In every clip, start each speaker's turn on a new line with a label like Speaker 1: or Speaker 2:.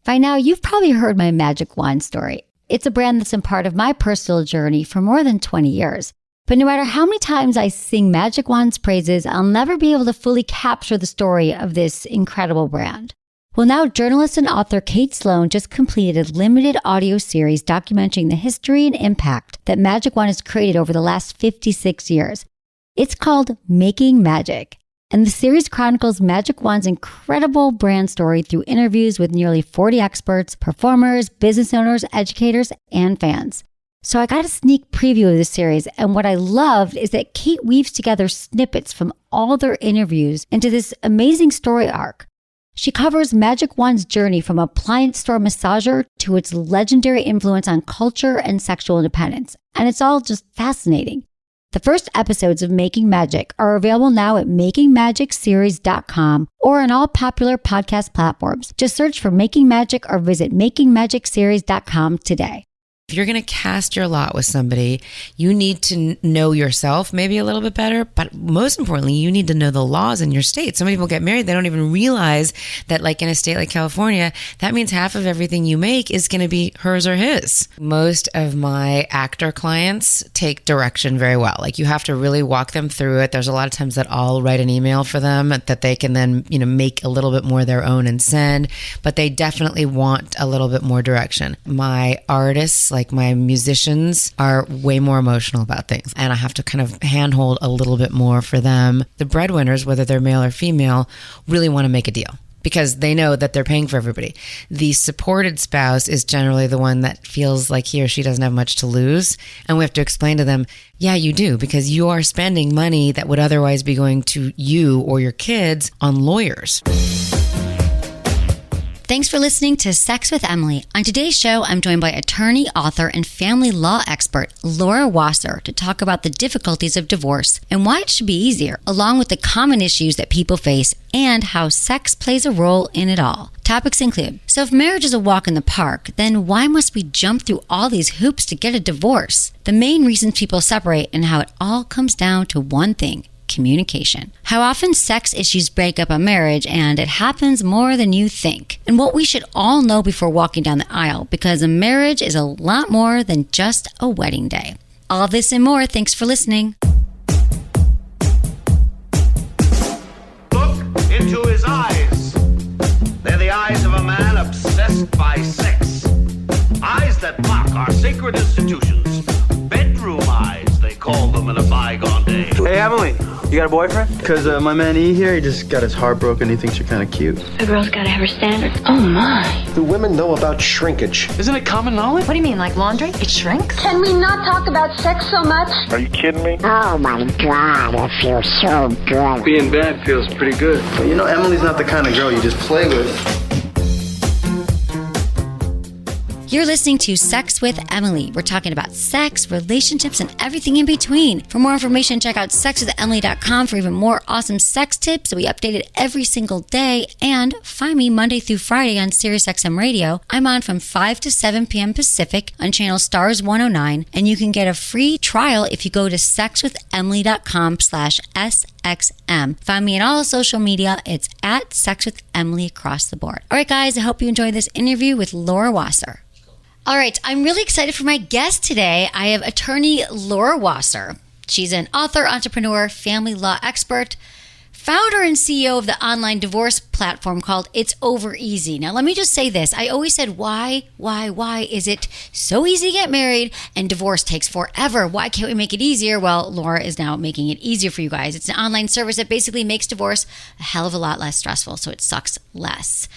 Speaker 1: By now, you've probably heard my Magic Wand story. It's a brand that's been part of my personal journey for more than 20 years. But no matter how many times I sing Magic Wand's praises, I'll never be able to fully capture the story of this incredible brand. Well, now journalist and author Kate Sloan just completed a limited audio series documenting the history and impact that Magic Wand has created over the last 56 years. It's called Making Magic. And the series chronicles Magic Wand's incredible brand story through interviews with nearly 40 experts, performers, business owners, educators, and fans. So I got a sneak preview of the series, and what I loved is that Kate weaves together snippets from all their interviews into this amazing story arc. She covers Magic Wand's journey from appliance store massager to its legendary influence on culture and sexual independence, and it's all just fascinating. The first episodes of Making Magic are available now at makingmagicseries.com or on all popular podcast platforms. Just search for Making Magic or visit makingmagicseries.com today.
Speaker 2: If you're going to cast your lot with somebody, you need to know yourself maybe a little bit better, but most importantly, you need to know the laws in your state. Some people get married, they don't even realize that, like in a state like California, that means half of everything you make is going to be hers or his. Most of my actor clients take direction very well. Like, you have to really walk them through it. There's a lot of times that I'll write an email for them that they can then, make a little bit more their own and send, but they definitely want a little bit more direction. My artists, like my musicians, are way more emotional about things, and I have to kind of handhold a little bit more for them. The breadwinners, whether they're male or female, really want to make a deal because they know that they're paying for everybody. The supported spouse is generally the one that feels like he or she doesn't have much to lose, and we have to explain to them, yeah, you do, because you are spending money that would otherwise be going to you or your kids on lawyers.
Speaker 1: Thanks for listening to Sex with Emily. On today's show, I'm joined by attorney, author, and family law expert Laura Wasser to talk about the difficulties of divorce and why it should be easier, along with the common issues that people face and how sex plays a role in it all. Topics include, so if marriage is a walk in the park, then why must we jump through all these hoops to get a divorce? The main reasons people separate and how it all comes down to one thing: communication. How often sex issues break up a marriage, and it happens more than you think. And what we should all know before walking down the aisle, because a marriage is a lot more than just a wedding day. All this and more. Thanks for listening.
Speaker 3: Look into his eyes. They're the eyes of a man obsessed by sex. Eyes that mock our sacred institutions. Bedroom eyes, they call them in a bygone day.
Speaker 4: Hey, Emily, you got a boyfriend? Because my man E here, he just got his heart broken. He thinks you're kind of cute.
Speaker 5: A girl's gotta have her standards. Oh my.
Speaker 6: Do women know about shrinkage?
Speaker 4: Isn't it common knowledge?
Speaker 5: What do you mean, like laundry? It shrinks?
Speaker 7: Can we not talk about sex so much?
Speaker 6: Are you kidding me?
Speaker 8: Oh my God, it feels so good.
Speaker 4: Being bad feels pretty good. But Emily's not the kind of girl you just play with.
Speaker 1: You're listening to Sex with Emily. We're talking about sex, relationships, and everything in between. For more information, check out sexwithemily.com for even more awesome sex tips that we update it every single day. And find me Monday through Friday on SiriusXM Radio. I'm on from 5 to 7 p.m. Pacific on channel Stars 109. And you can get a free trial if you go to sexwithemily.com/SXM. Find me on all social media. It's at Sex with Emily across the board. All right, guys, I hope you enjoyed this interview with Laura Wasser. All right, I'm really excited for my guest today. I have attorney Laura Wasser. She's an author, entrepreneur, family law expert, founder and CEO of the online divorce platform called It's Over Easy. Now, let me just say this. I always said, why is it so easy to get married and divorce takes forever? Why can't we make it easier? Well, Laura is now making it easier for you guys. It's an online service that basically makes divorce a hell of a lot less stressful, so it sucks less.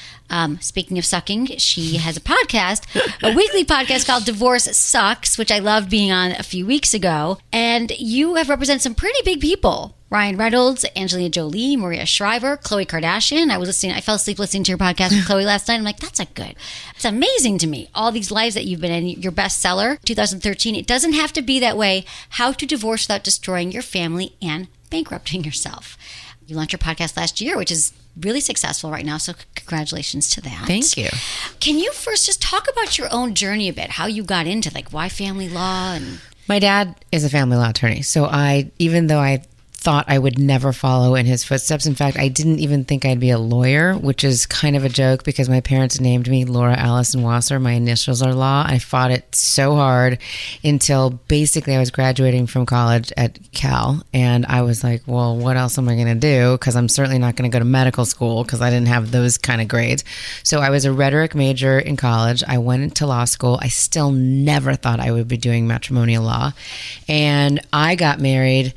Speaker 1: Speaking of sucking, she has a podcast, a weekly podcast called Divorce Sucks, which I loved being on a few weeks ago. And you have represented some pretty big people. Ryan Reynolds, Angelina Jolie, Maria Shriver, Khloe Kardashian. I fell asleep listening to your podcast with Khloe last night. I'm like, it's amazing to me. All these lives that you've been in, your bestseller, 2013. It doesn't have to be that way. How to divorce without destroying your family and bankrupting yourself. You launched your podcast last year, which is really successful right now, so congratulations to that.
Speaker 2: Thank you.
Speaker 1: Can you first just talk about your own journey a bit, how you got into why family law? And
Speaker 2: my dad is a family law attorney, so even though I thought thought I would never follow in his footsteps. In fact, I didn't even think I'd be a lawyer, which is kind of a joke because my parents named me Laura Allison Wasser. My initials are Law. I fought it so hard until basically I was graduating from college at Cal. And I was like, well, what else am I going to do? Because I'm certainly not going to go to medical school because I didn't have those kind of grades. So I was a rhetoric major in college. I went into law school. I still never thought I would be doing matrimonial law. And I got married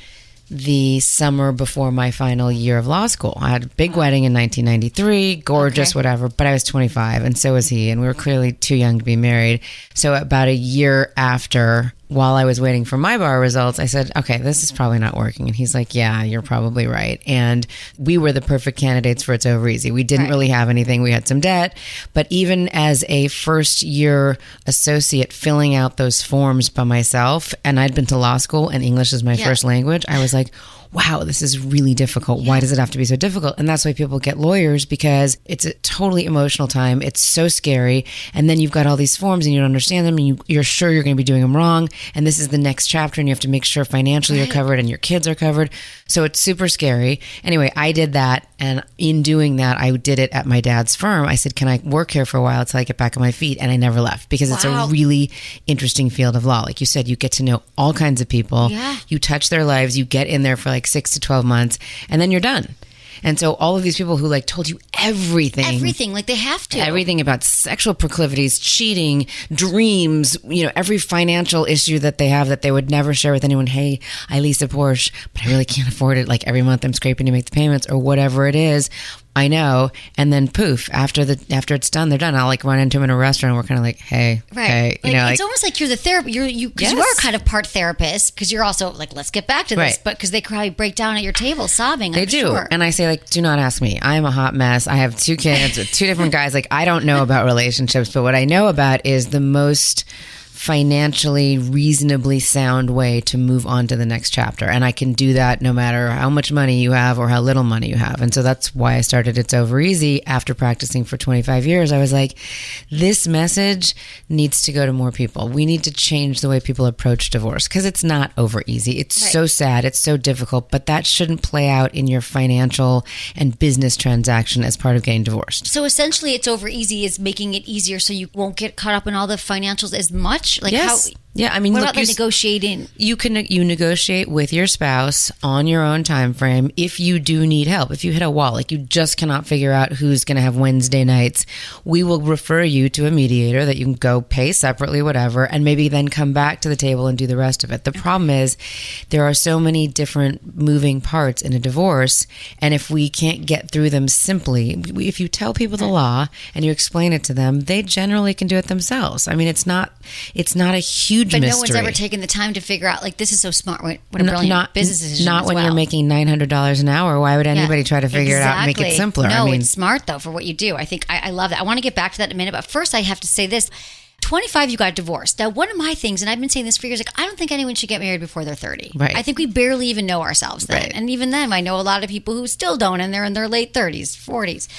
Speaker 2: the summer before my final year of law school. I had a big wedding in 1993, gorgeous, whatever, but I was 25 and so was he. And we were clearly too young to be married. So about a year after, while I was waiting for my bar results, I said, okay, this is probably not working. And he's like, yeah, you're probably right. And we were the perfect candidates for It's Over Easy. We didn't really have anything. We had some debt. But even as a first year associate filling out those forms by myself, and I'd been to law school and English is my first language, I was like, wow, this is really difficult. Why does it have to be so difficult? And that's why people get lawyers, because it's a totally emotional time. It's so scary. And then you've got all these forms and you don't understand them and you're sure you're going to be doing them wrong. And this is the next chapter and you have to make sure financially you're covered and your kids are covered. So it's super scary. Anyway, I did that. And in doing that, I did it at my dad's firm. I said, can I work here for a while until I get back on my feet? And I never left because it's a really interesting field of law. Like you said, you get to know all kinds of people. Yeah. You touch their lives. You get in there for like 6 to 12 months and then you're done. And so all of these people who like told you everything,
Speaker 1: like they have to,
Speaker 2: everything about sexual proclivities, cheating, dreams, every financial issue that they have that they would never share with anyone. Hey, I lease a Porsche, but I really can't afford it. Like every month I'm scraping to make the payments or whatever it is. I know. And then poof, after it's done, they're done. I'll like run into them in a restaurant and we're kind of like, hey, hey,
Speaker 1: it's almost like you're the therapist. You are kind of part therapist because you're also like, let's get back to this. But because they probably break down at your table sobbing.
Speaker 2: They do. Sure. And I say like, do not ask me. I'm a hot mess. I have 2 kids with 2 different guys. Like I don't know about relationships, but what I know about is the most financially reasonably sound way to move on to the next chapter. And I can do that no matter how much money you have or how little money you have. And so that's why I started It's Over Easy. After practicing for 25 years, I was like, this message needs to go to more people. We need to change the way people approach divorce because it's not over easy. It's so sad. It's so difficult, but that shouldn't play out in your financial and business transaction as part of getting divorced.
Speaker 1: So essentially It's Over Easy is making it easier so you won't get caught up in all the financials as much. Like
Speaker 2: yes.
Speaker 1: how?
Speaker 2: Yeah, I mean,
Speaker 1: what about like negotiating?
Speaker 2: You negotiate with your spouse on your own time frame if you do need help. If you hit a wall, like you just cannot figure out who's going to have Wednesday nights, we will refer you to a mediator that you can go pay separately, whatever, and maybe then come back to the table and do the rest of it. The problem is there are so many different moving parts in a divorce, and if we can't get through them simply, if you tell people the law and you explain it to them, they generally can do it themselves. I mean, it's not a huge mystery.
Speaker 1: No one's ever taken the time to figure out, like, this is so smart. What a brilliant business decision.
Speaker 2: Not when you're making $900 an hour. Why would anybody try to figure it out and make it simpler?
Speaker 1: No, it's smart, though, for what you do. I think I love that. I want to get back to that in a minute. But first, I have to say this. 25, you got divorced. Now, one of my things, and I've been saying this for years, like, I don't think anyone should get married before they're 30.
Speaker 2: Right.
Speaker 1: I think we barely even know ourselves then. Right. And even then, I know a lot of people who still don't, and they're in their late 30s, 40s.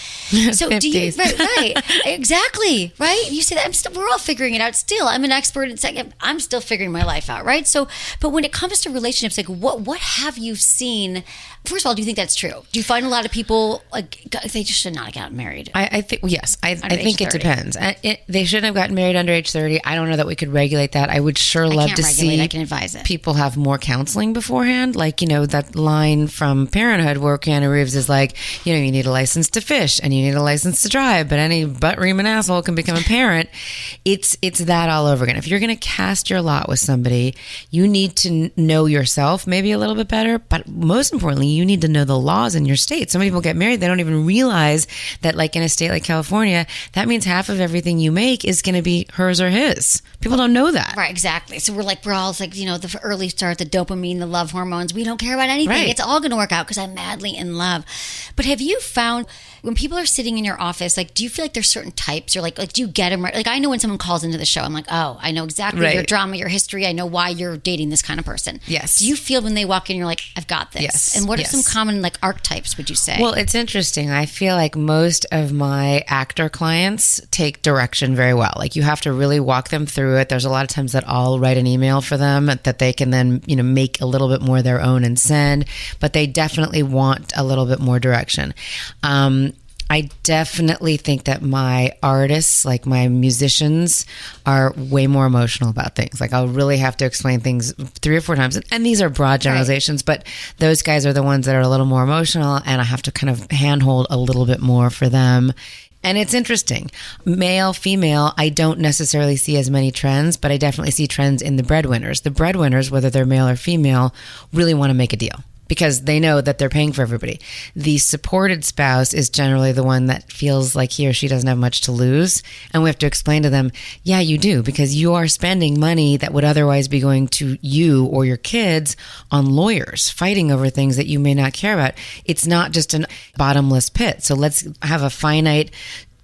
Speaker 1: So 50s. Do you, right, exactly, right? You say that, we're all figuring it out still. I'm an expert in sex. I'm still figuring my life out, right? So, but when it comes to relationships, like, what have you seen? First of all, do you think that's true? Do you find a lot of people, like, they just should not have gotten married?
Speaker 2: I think, yes. I think it depends. They shouldn't have gotten married under age 30. I don't know that we could regulate that. I would love to see
Speaker 1: I can advise it.
Speaker 2: People have more counseling beforehand. Like, that line from Parenthood where Keanu Reeves is like, you need a license to fish and you need a license to drive, but any butt-reaming asshole can become a parent. It's that all over again. If you're going to cast your lot with somebody, you need to know yourself maybe a little bit better, but most importantly, you need to know the laws in your state. Some people get married, they don't even realize that, like, in a state like California, that means half of everything you make is going to be hers or his. People don't know that.
Speaker 1: Right, exactly. So we're all like, the early start, the dopamine, the love hormones. We don't care about anything. Right. It's all going to work out because I'm madly in love. But have you found when people are sitting in your office, like, do you feel like there's certain types? Or like do you get them right? Like, I know when someone calls into the show, I'm like, oh, I know exactly your drama, your history. I know why you're dating this kind of person.
Speaker 2: Yes.
Speaker 1: Do you feel when they walk in, you're like, I've got this?
Speaker 2: Yes.
Speaker 1: And what are some common like archetypes, would you say?
Speaker 2: Well, it's interesting. I feel like most of my actor clients take direction very well. Like, you have to really walk them through it. There's a lot of times that I'll write an email for them that they can then, make a little bit more their own and send, but they definitely want a little bit more direction. I definitely think that my artists, like my musicians, are way more emotional about things. Like, I'll really have to explain things 3 or 4 times. And these are broad generalizations, but those guys are the ones that are a little more emotional, and I have to kind of handhold a little bit more for them. And it's interesting. Male, female, I don't necessarily see as many trends, but I definitely see trends in the breadwinners. The breadwinners, whether they're male or female, really want to make a deal, because they know that they're paying for everybody. The supported spouse is generally the one that feels like he or she doesn't have much to lose. And we have to explain to them, yeah, you do, because you are spending money that would otherwise be going to you or your kids on lawyers fighting over things that you may not care about. It's not just a bottomless pit. So let's have a finite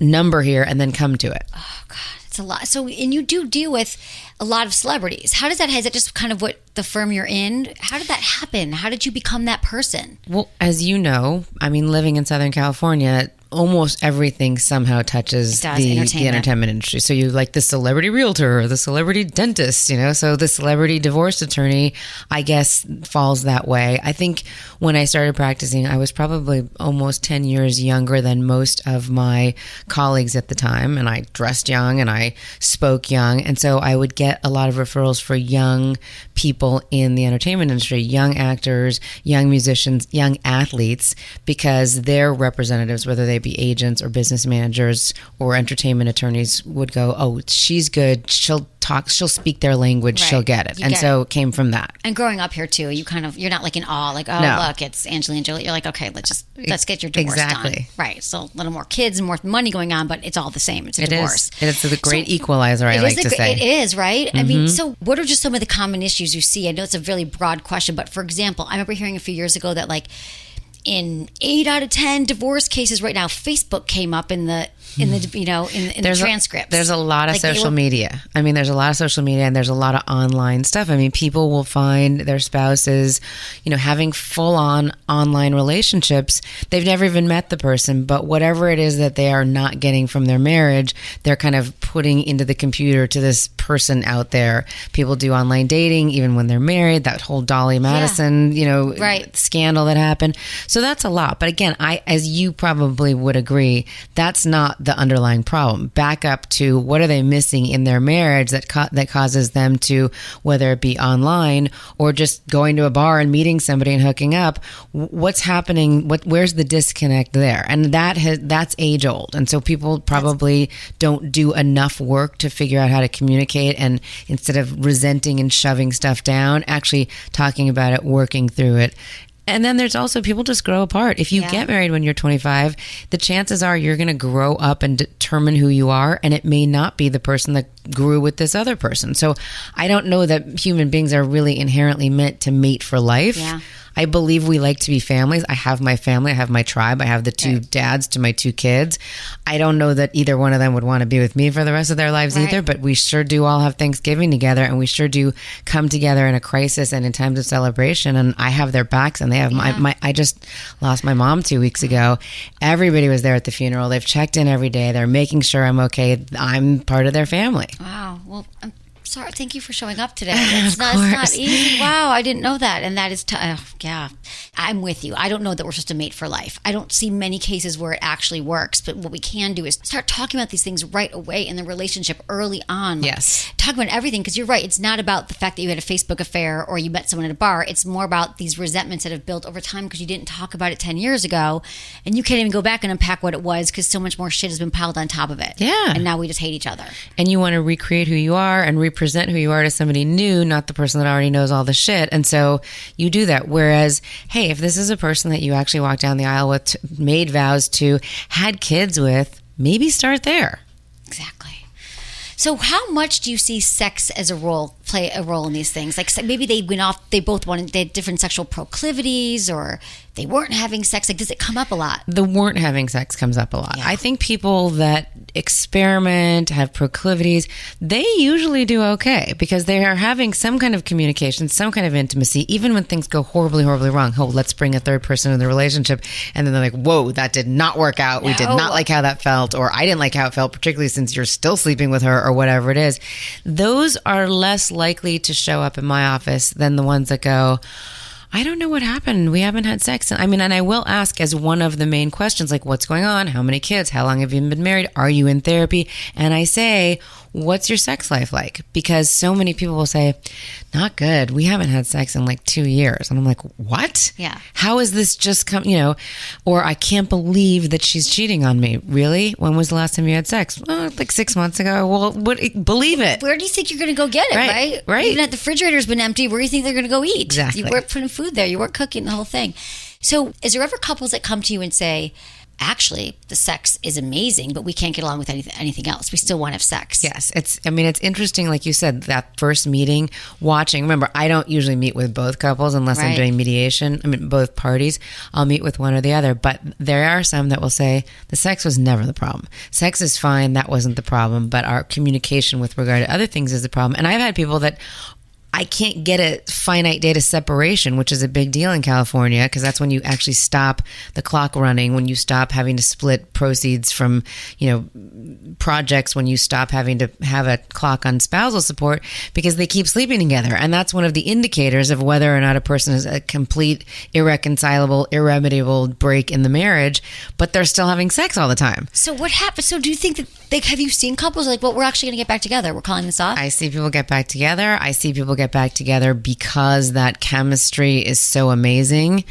Speaker 2: number here and then come to it.
Speaker 1: Oh, God. It's a lot. So, and you do deal with a lot of celebrities. How does that, is that just kind of what the firm you're in? How did that happen? How did you become that person?
Speaker 2: Well, as you know, living in Southern California, almost everything somehow touches the entertainment industry. So you like the celebrity realtor, or the celebrity dentist, so the celebrity divorce attorney, I guess, falls that way. I think when I started practicing, I was probably almost 10 years younger than most of my colleagues at the time. And I dressed young and I spoke young. And so I would get a lot of referrals for young people in the entertainment industry, young actors, young musicians, young athletes, because their representatives, whether they be agents or business managers or entertainment attorneys, would go, oh, she's good, she'll speak their language, she'll get it. So it came from that.
Speaker 1: And growing up here too, you're not like in awe, like, oh, no. Look, it's Angelina Jolie. You're like, okay, let's get your divorce done. Right. So a little more kids and more money going on, but it's all the same. It's a divorce.
Speaker 2: It's the great equalizer, I like to say.
Speaker 1: It is, right? Mm-hmm. So what are just some of the common issues you see? I know it's a really broad question, but for example, I remember hearing a few years ago that like in 8 out of 10 divorce cases right now, Facebook came up in the transcripts.
Speaker 2: There's a lot of social media. There's a lot of social media, and there's a lot of online stuff. People will find their spouses, having full-on online relationships. They've never even met the person, but whatever it is that they are not getting from their marriage, they're kind of putting into the computer to this person out there. People do online dating even when they're married. That whole Dolly Madison, scandal that happened. So that's a lot. But again, as you probably would agree, that's not the underlying problem. Back up to what are they missing in their marriage that causes them to, whether it be online or just going to a bar and meeting somebody and hooking up, what's happening? Where's the disconnect there? And that's age old. And so people probably don't do enough work to figure out how to communicate, and instead of resenting and shoving stuff down, actually talking about it, working through it. And then there's also people just grow apart. If you get married when you're 25, the chances are you're going to grow up and determine who you are, and it may not be the person that grew with this other person. So I don't know that human beings are really inherently meant to mate for life. Yeah. I believe we like to be families. I have my family. I have my tribe. I have the 2 dads to my 2 kids. I don't know that either one of them would want to be with me for the rest of their lives either, but we sure do all have Thanksgiving together, and we sure do come together in a crisis and in times of celebration, and I have their backs, and they have my I just lost my mom 2 weeks ago. Everybody was there at the funeral. They've checked in every day. They're making sure I'm okay. I'm part of their family.
Speaker 1: Wow. Well, sorry. Thank you for showing up today. It's not easy. Wow, I didn't know that. And that is, I'm with you. I don't know that we're supposed to mate for life. I don't see many cases where it actually works. But what we can do is start talking about these things right away in the relationship early on.
Speaker 2: Yes.
Speaker 1: Talk about everything, because you're right. It's not about the fact that you had a Facebook affair or you met someone at a bar. It's more about these resentments that have built over time because you didn't talk about it 10 years ago. And you can't even go back and unpack what it was because so much more shit has been piled on top of it.
Speaker 2: Yeah.
Speaker 1: And now we just hate each other.
Speaker 2: And you want to recreate who you are and present who you are to somebody new, not the person that already knows all the shit. And so you do that. Whereas, hey, if this is a person that you actually walked down the aisle with, made vows to, had kids with, maybe start there.
Speaker 1: Exactly. So how much do you see sex as a role play a role in these things? Like maybe they had different sexual proclivities, or they weren't having sex. Like, does it come up a lot?
Speaker 2: The weren't having sex comes up a lot.
Speaker 1: Yeah.
Speaker 2: I think people that experiment, have proclivities, they usually do okay because they are having some kind of communication, some kind of intimacy, even when things go horribly, horribly wrong. Oh, let's bring a third person in the relationship. And then they're like, whoa, that did not work out. We did not like how that felt, or I didn't like how it felt, particularly since you're still sleeping with her or whatever it is. Those are less likely to show up in my office than the ones that go, I don't know what happened. We haven't had sex. I mean, and I will ask as one of the main questions, like, what's going on? How many kids? How long have you been married? Are you in therapy? And I say, what's your sex life like? Because so many people will say, not good. We haven't had sex in like 2 years. And I'm like, what?
Speaker 1: Yeah.
Speaker 2: How is this just come, or I can't believe that she's cheating on me. Really? When was the last time you had sex? Like 6 months ago. Well, believe it.
Speaker 1: Where do you think you're going to go get it, right?
Speaker 2: Right.
Speaker 1: Even if the refrigerator's been empty, where do you think they're going to go eat?
Speaker 2: Exactly.
Speaker 1: You weren't putting food there. You weren't cooking the whole thing. So is there ever couples that come to you and say, actually, the sex is amazing, but we can't get along with anything else. We still want to have sex.
Speaker 2: Yes. It's interesting, like you said, that first meeting, watching. Remember, I don't usually meet with both couples unless I'm doing mediation. I mean, both parties. I'll meet with one or the other. But there are some that will say, the sex was never the problem. Sex is fine. That wasn't the problem. But our communication with regard to other things is the problem. And I've had people that I can't get a finite data separation, which is a big deal in California, because that's when you actually stop the clock running, when you stop having to split proceeds from, projects, when you stop having to have a clock on spousal support because they keep sleeping together. And that's one of the indicators of whether or not a person is a complete, irreconcilable, irremediable break in the marriage, but they're still having sex all the time.
Speaker 1: So what happened? So do you think that, have you seen couples like, well, we're actually going to get back together. We're calling this off?
Speaker 2: I see people get back together. I see people get back together because that chemistry is so amazing.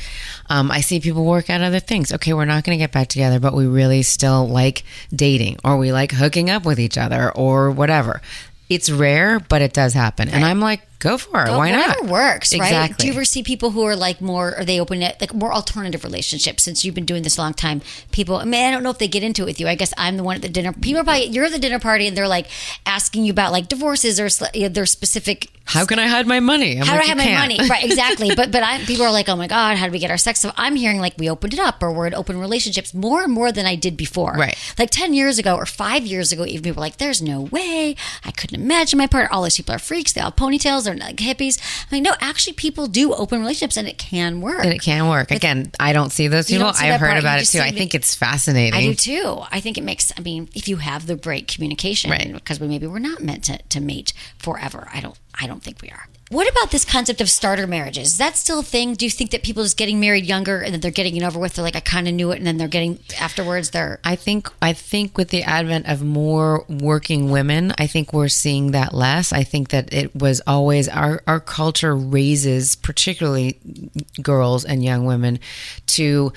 Speaker 2: I see people work out other things. Okay, we're not going to get back together, but we really still like dating, or we like hooking up with each other, or whatever. It's rare, but it does happen. Right. And I'm like, go for it. Why not?
Speaker 1: Whatever works, right?
Speaker 2: Exactly.
Speaker 1: Do you ever see people who are like are they open to like more alternative relationships? Since you've been doing this a long time, I don't know if they get into it with you. I guess I'm the one at the dinner. You're at the dinner party and they're like asking you about like divorces or their specific.
Speaker 2: How can I hide my money?
Speaker 1: How do I hide my money? Right, exactly. But people are like, oh my God, how do we get our sex? So I'm hearing like we opened it up, or we're in open relationships more and more than I did before.
Speaker 2: Right.
Speaker 1: Like 10 years ago or 5 years ago, even people were like, there's no way. I couldn't imagine my partner. All these people are freaks. They all have ponytails. They're like hippies. I'm like, no, actually people do open relationships and it can work.
Speaker 2: And it can work. Again, I don't see those people. I've heard about it too. I think it's fascinating.
Speaker 1: I do too. I think it makes, if you have the right communication,
Speaker 2: right,
Speaker 1: because we're not meant to mate forever. I don't think we are. What about this concept of starter marriages? Is that still a thing? Do you think that people just getting married younger and then they're getting it over with? They're like, I kind of knew it, and then they're getting afterwards. I think with the advent of more working women, I think we're seeing that less. I think that it was always our culture raises, particularly girls and young women, to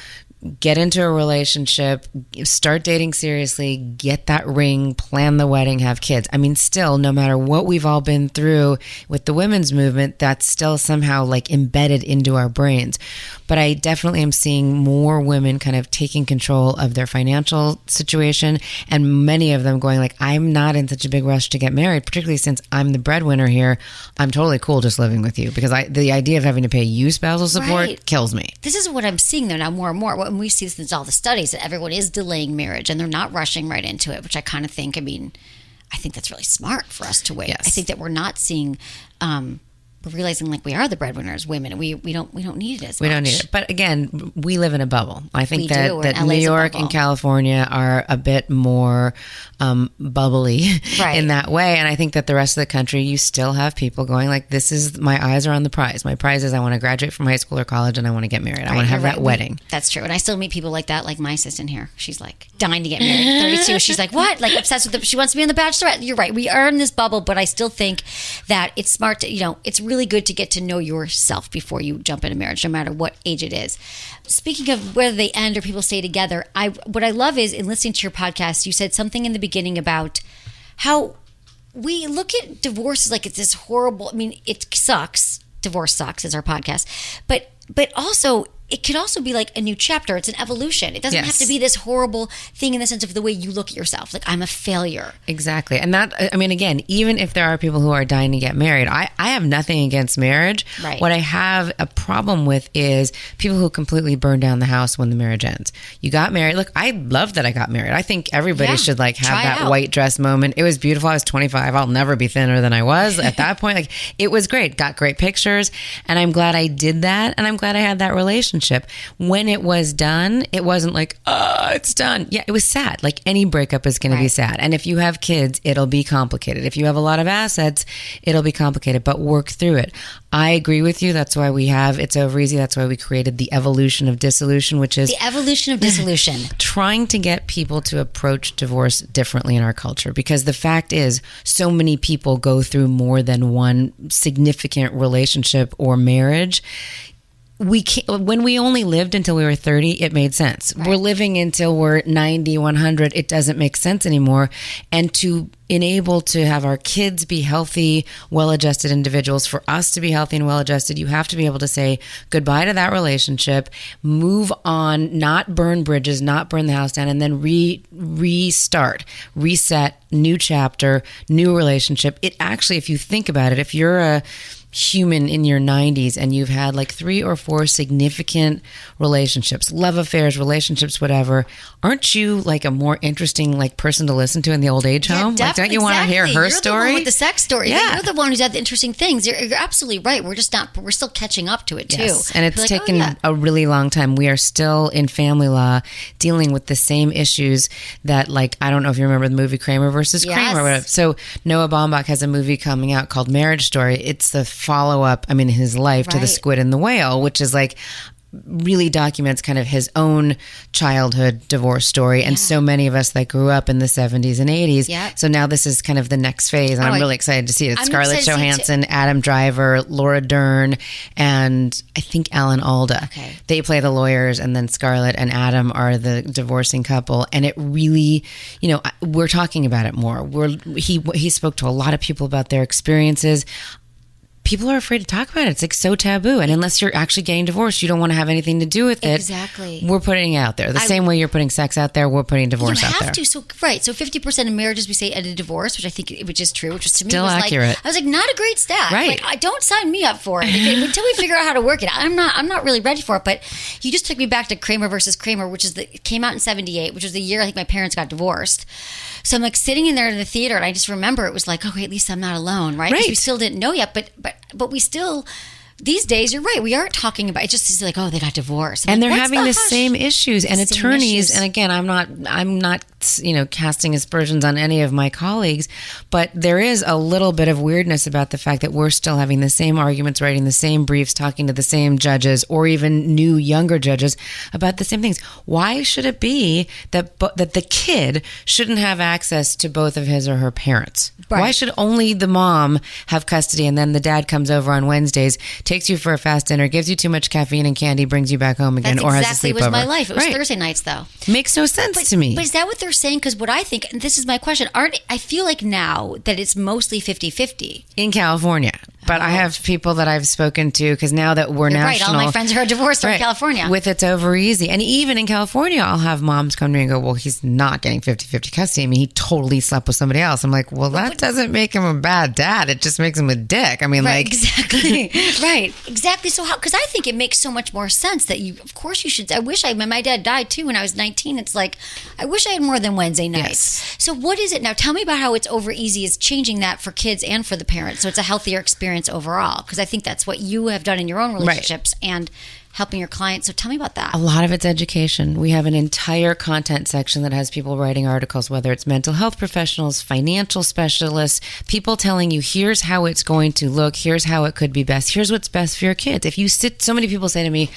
Speaker 1: get into a relationship, start dating seriously, get that ring, plan the wedding, have kids. Still, no matter what we've all been through with the women's movement, that's still somehow like embedded into our brains. But I definitely am seeing more women kind of taking control of their financial situation, and many of them going like, I'm not in such a big rush to get married, particularly since I'm the breadwinner here. I'm totally cool just living with you, because the idea of having to pay you spousal support kills me. This is what I'm seeing though now more and more. When we see this in all the studies, that everyone is delaying marriage and they're not rushing right into it, which I kind of think, I think that's really smart for us to wait. Yes. I think that we're not seeing, we're realizing like we are the breadwinners, women. We don't need it as much.
Speaker 2: We don't need it. But again, we live in a bubble. I think that
Speaker 1: New
Speaker 2: York and California are a bit more bubbly in that way. And I think that the rest of the country, you still have people going like, this is, my eyes are on the prize. My prize is I want to graduate from high school or college and I want to get married. I want to have that wedding.
Speaker 1: That's true. And I still meet people like that, like my assistant here. She's like dying to get married. 32. She's like, what? Like obsessed with she wants to be on The Bachelorette. You're right. We are in this bubble, but I still think that it's smart to, it's really good to get to know yourself before you jump into marriage, no matter what age it is. Speaking of whether they end or people stay together, what I love is in listening to your podcast, you said something in the beginning about how we look at divorce as like it's this horrible, it sucks. Divorce sucks is our podcast. But also it could also be like a new chapter. It's an evolution. It doesn't
Speaker 2: Yes.
Speaker 1: have to be this horrible thing in the sense of the way you look at yourself. Like, I'm a failure.
Speaker 2: Exactly. And that, I mean, again, even if there are people who are dying to get married, I have nothing against marriage.
Speaker 1: Right.
Speaker 2: What I have a problem with is people who completely burn down the house when the marriage ends. You got married. Look, I love that I got married. I think everybody
Speaker 1: Yeah.
Speaker 2: should like have
Speaker 1: Try it
Speaker 2: that
Speaker 1: out.
Speaker 2: white dress moment. It was beautiful. I was 25. I'll never be thinner than I was at that point. Like, it was great. Got great pictures. And I'm glad I did that. And I'm glad I had that relationship. When it was done, it wasn't like, oh, it's done. Yeah, it was sad. Like any breakup is going to be sad. And if you have kids, it'll be complicated. If you have a lot of assets, it'll be complicated, but work through it. I agree with you. That's why we have It's Over Easy. That's why we created the evolution of dissolution, which is
Speaker 1: The evolution of dissolution.
Speaker 2: trying to get people to approach divorce differently in our culture, because the fact is so many people go through more than one significant relationship or marriage. We can't, when we only lived until we were 30, it made sense. We're living until we're 90, 100. It doesn't make sense anymore. And to enable to have our kids be healthy, well-adjusted individuals, for us to be healthy and well-adjusted, you have to be able to say goodbye to that relationship, move on, not burn bridges, not burn the house down, and then restart, reset, new chapter, new relationship. It actually, if you think about it, if you're a human in your 90s and you've had like 3 or 4 significant relationships, love affairs, relationships, whatever, aren't you like a more interesting like person to listen to in the old age home? Like, don't you want to hear her
Speaker 1: You're
Speaker 2: story?
Speaker 1: the one with the sex story.
Speaker 2: Yeah.
Speaker 1: You're the one who's had the interesting things. You're absolutely right. We're still catching up to it too.
Speaker 2: Yes, and it's
Speaker 1: Like,
Speaker 2: taken
Speaker 1: oh, yeah.
Speaker 2: a really long time. We are still in family law dealing with the same issues that, like, I don't know if you remember the movie Kramer versus
Speaker 1: Yes.
Speaker 2: Kramer. Or whatever. So Noah Baumbach has a movie coming out called Marriage Story. It's the follow-up, in his life to The
Speaker 1: Right.
Speaker 2: Squid and the Whale, which is like really documents kind of his own childhood divorce story. And so many of us that grew up in the 70s and 80s.
Speaker 1: Yeah.
Speaker 2: So now this is kind of the next phase. And I'm really excited to see it. It's
Speaker 1: I'm
Speaker 2: Scarlett
Speaker 1: excited to see it too.
Speaker 2: Johansson, Adam Driver, Laura Dern, and I think Alan Alda.
Speaker 1: Okay.
Speaker 2: They play the lawyers, and then Scarlett and Adam are the divorcing couple. And it really, we're talking about it more. He spoke to a lot of people about their experiences. People are afraid to talk about it. It's like so taboo. And unless you're actually getting divorced, you don't want to have anything to do with it.
Speaker 1: Exactly.
Speaker 2: We're putting it out there. The same way you're putting sex out there, we're putting divorce
Speaker 1: You
Speaker 2: out
Speaker 1: have
Speaker 2: there.
Speaker 1: to. So 50% of marriages we say end in divorce, which is true, which is to me
Speaker 2: Still
Speaker 1: was
Speaker 2: accurate.
Speaker 1: like, I was like, not a great stat.
Speaker 2: Right.
Speaker 1: Like, don't sign me up for it until we figure out how to work it. I'm not really ready for it. But you just took me back to Kramer versus Kramer, which it came out in '78, which was the year I think my parents got divorced. So I'm like sitting in there in the theater, and I just remember it was like, okay, at least I'm not alone, right? Because we still didn't know yet, but we still. These days, you're right. We aren't talking about it. Just like, oh, they got divorced,
Speaker 2: And
Speaker 1: like,
Speaker 2: they're
Speaker 1: what's
Speaker 2: having the
Speaker 1: hush?
Speaker 2: same issues, and
Speaker 1: Same
Speaker 2: attorneys.
Speaker 1: issues.
Speaker 2: And again, I'm not casting aspersions on any of my colleagues, but there is a little bit of weirdness about the fact that we're still having the same arguments, writing the same briefs, talking to the same judges, or even new younger judges about the same things. Why should it be that the kid shouldn't have access to both of his or her parents?
Speaker 1: Right.
Speaker 2: Why should only the mom have custody, and then the dad comes over on Wednesdays, takes you for a fast dinner, gives you too much caffeine and candy, brings you back home again,
Speaker 1: That's
Speaker 2: or
Speaker 1: exactly
Speaker 2: has a sleepover?
Speaker 1: was my life. It was
Speaker 2: Right.
Speaker 1: Thursday nights, though.
Speaker 2: Makes no sense to me.
Speaker 1: But is that what they're saying? Because what I think, and this is my question, I feel like now that it's mostly 50-50.
Speaker 2: In California. But I have people that I've spoken to, because now that we're
Speaker 1: You're
Speaker 2: national.
Speaker 1: right. All my friends are divorced from California.
Speaker 2: With It's Over Easy. And even in California, I'll have moms come to me and go, well, he's not getting 50-50 custody. I mean, he totally slept with somebody else. I'm like, well, that doesn't make him a bad dad. It just makes him a dick. I mean,
Speaker 1: Right,
Speaker 2: like.
Speaker 1: exactly. Right, exactly. So how, because I think it makes so much more sense that of course you should, my dad died too when I was 19. It's like, I wish I had more than Wednesday nights.
Speaker 2: Yes.
Speaker 1: So what is it now? Tell me about how It's Over Easy is changing that for kids and for the parents. So it's a healthier experience overall. Because I think that's what you have done in your own relationships and helping your clients. So tell me about that.
Speaker 2: A lot of it's education. We have an entire content section that has people writing articles, whether it's mental health professionals, financial specialists, people telling you, here's how it's going to look, here's how it could be best, here's what's best for your kids. So many people say to me,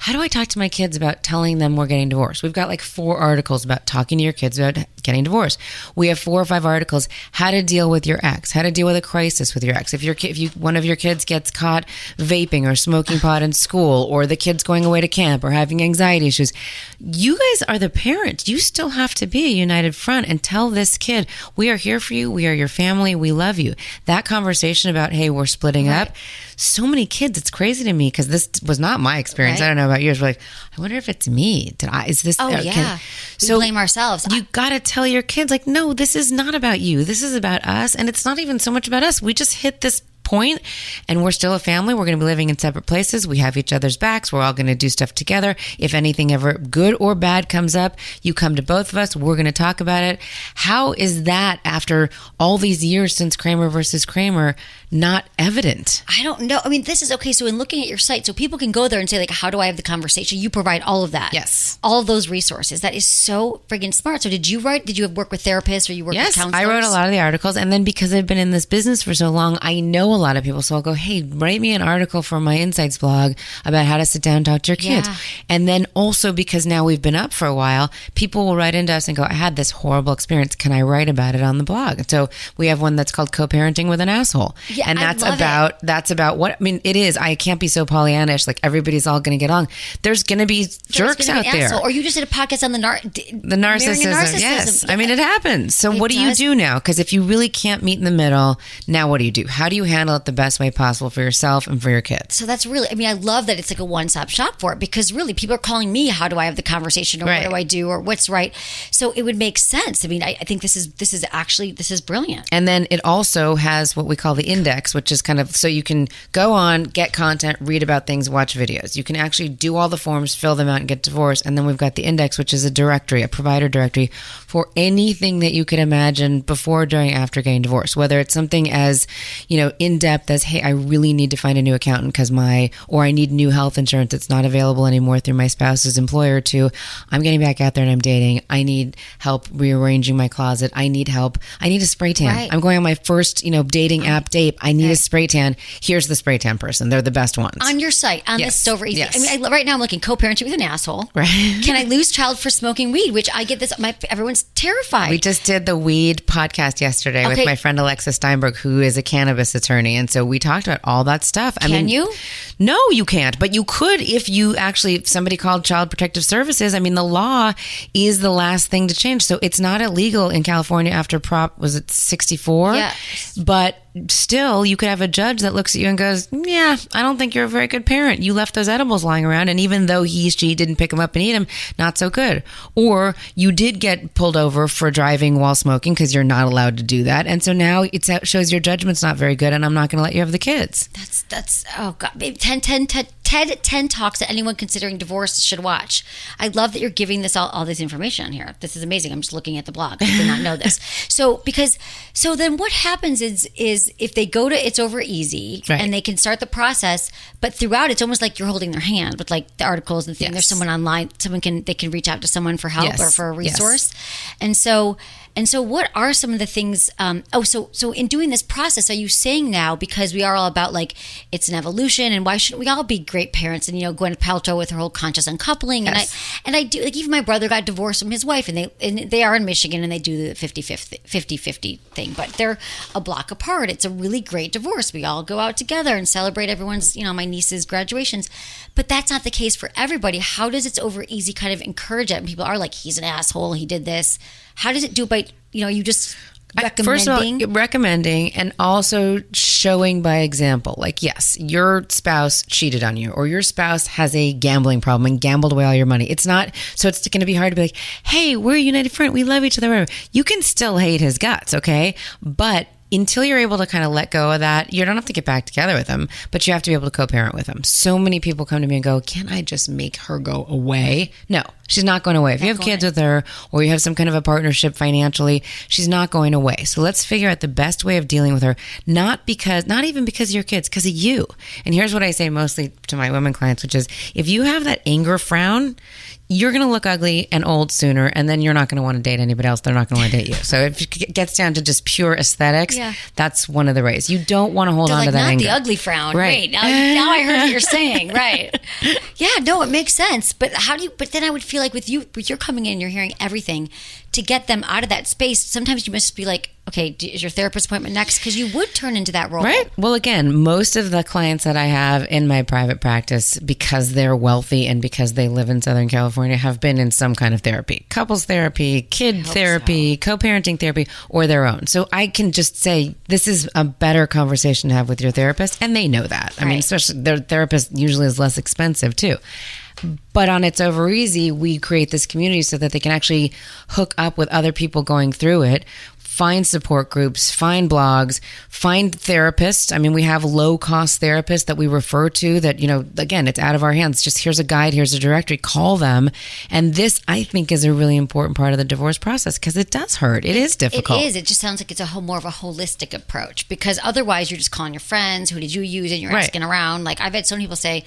Speaker 2: how do I talk to my kids about telling them we're getting divorced? We've got like 4 articles about talking to your kids about getting divorced. We have 4 or 5 articles, how to deal with your ex, how to deal with a crisis with your ex. If one of your kids gets caught vaping or smoking pot in school, or the kid's going away to camp or having anxiety issues. You guys are the parents. You still have to be a united front and tell this kid, we are here for you. We are your family. We love you. That conversation about, hey, we're splitting up. So many kids, it's crazy to me because this was not my experience. I don't know about yours. We're like, I wonder if it's me. Is this?
Speaker 1: Oh, yeah. We blame ourselves.
Speaker 2: You got to tell your kids, like, no, this is not about you. This is about us. And it's not even so much about us. We just hit this point and we're still a family. We're going to be living in separate places. We have each other's backs. We're all going to do stuff together. If anything ever good or bad comes up, you come to both of us. We're going to talk about it. How is that after all these years since Kramer versus Kramer not evident?
Speaker 1: I don't know. I mean, this is okay. So in looking at your site, so people can go there and say, like, how do I have the conversation? You provide all of that.
Speaker 2: Yes.
Speaker 1: All of those resources. That is so friggin' smart. So did you have work with therapists or you work with counselors?
Speaker 2: I wrote a lot of the articles. And then because I've been in this business for so long, I know a lot of people. So I'll go, hey, write me an article for my Insights blog about how to sit down and talk to your kids.
Speaker 1: Yeah.
Speaker 2: And then also because now we've been up for a while, people will write into us and go, I had this horrible experience. Can I write about it on the blog? So we have one that's called Co-Parenting with an Asshole.
Speaker 1: Yeah,
Speaker 2: and that's about what, I mean, it is. I can't be so Pollyannish, like everybody's all going to get along. There's going to be jerks out there.
Speaker 1: Asshole. Or you just did a podcast on the
Speaker 2: narcissism. Yes. I mean, it happens. So what do you do now? Because if you really can't meet in the middle, now what do you do? How do you handle it the best way possible for yourself and for your kids?
Speaker 1: So that's really, I mean, I love that it's like a one-stop shop for it because really people are calling me, how do I have the conversation or what do I do or what's right? So it would make sense. I mean, I think this is brilliant.
Speaker 2: And then it also has what we call the index, which is kind of, so you can go on, get content, read about things, watch videos. You can actually do all the forms, fill them out and get divorced. And then we've got the index, which is a directory, a provider directory for anything that you could imagine before, during, after getting divorced, whether it's something as, in depth as, hey, I really need to find a new accountant because or I need new health insurance that's not available anymore through my spouse's employer, to I'm getting back out there and I'm dating. I need help rearranging my closet. I need help. I need a spray tan.
Speaker 1: Right.
Speaker 2: I'm going on my first, dating app date. I need a spray tan. Here's the spray tan person. They're the best ones.
Speaker 1: On your site, this is over easy.
Speaker 2: Yes.
Speaker 1: I mean, right now I'm looking co-parenting with an asshole.
Speaker 2: Right.
Speaker 1: Can I lose child for smoking weed? Which I get this, everyone's terrified.
Speaker 2: We just did the weed podcast yesterday with my friend Alexa Steinberg, who is a cannabis attorney. And so we talked about all that stuff.
Speaker 1: Can you?
Speaker 2: No, you can't. But you could if somebody called Child Protective Services. I mean, the law is the last thing to change. So it's not illegal in California after Prop, was it 64?
Speaker 1: Yeah.
Speaker 2: But still, you could have a judge that looks at you and goes, yeah, I don't think you're a very good parent. You left those edibles lying around. And even though she didn't pick them up and eat them, not so good. Or you did get pulled over for driving while smoking because you're not allowed to do that. And so now it shows your judgment's not very good and I'm not going to let you have the kids.
Speaker 1: That's oh God. TED 10 talks that anyone considering divorce should watch. I love that you're giving this all this information here. This is amazing. I'm just looking at the blog. I did not know this. So then what happens is if they go to It's Over Easy and they can start the process, but throughout it's almost like you're holding their hand with like the articles and things. Yes. There's someone online, they can reach out to someone for help or for a resource. Yes. And so what are some of the things, so in doing this process, are you saying now, because we are all about like, it's an evolution and why shouldn't we all be great parents? And, Gwyneth Paltrow with her whole conscious uncoupling. Yes. And I do, like, even my brother got divorced from his wife and they are in Michigan and they do the 50-50 thing, but they're a block apart. It's a really great divorce. We all go out together and celebrate everyone's, my niece's graduations, but that's not the case for everybody. How does It's Over Easy kind of encourage it? And people are like, he's an asshole. He did this. How does it do it by, you just recommending?
Speaker 2: First of all, recommending and also showing by example. Like, yes, your spouse cheated on you or your spouse has a gambling problem and gambled away all your money. It's not, so it's going to be hard to be like, hey, we're a united front. We love each other. You can still hate his guts, okay? But until you're able to kind of let go of that, you don't have to get back together with him, but you have to be able to co-parent with him. So many people come to me and go, can I just make her go away? No, she's not going away. If you have kids with her or you have some kind of a partnership financially, she's not going away. So let's figure out the best way of dealing with her, not even because of your kids, because of you. And here's what I say mostly to my women clients, which is if you have that anger frown, you're going to look ugly and old sooner, and then you're not going to want to date anybody else. They're not going to want to date you. So if it gets down to just pure aesthetics, that's one of the ways. You don't want to hold on to that anger.
Speaker 1: Not the ugly frown.
Speaker 2: Right.
Speaker 1: Now I heard what you're saying. Right. Yeah, no, it makes sense. But but then I would feel like with you're coming in, you're hearing everything. to get them out of that space, sometimes you must be like, okay, is your therapist appointment next? Because you would turn into that role.
Speaker 2: Right. Well, again, most of the clients that I have in my private practice, because they're wealthy and because they live in Southern California, have been in some kind of therapy, couples therapy, kid therapy, co-parenting therapy, or their own. So I can just say, this is a better conversation to have with your therapist. And they know that. I mean, especially their therapist usually is less expensive too. But on It's Over Easy, we create this community so that they can actually hook up with other people going through it, find support groups, find blogs, find therapists. I mean, we have low-cost therapists that we refer to that, again, it's out of our hands. Just here's a guide, here's a directory, call them. And this, I think, is a really important part of the divorce process because it does hurt. It is difficult.
Speaker 1: It is. It just sounds like it's more of a holistic approach because otherwise you're just calling your friends, who did you use, and you're asking around. Like I've had so many people say,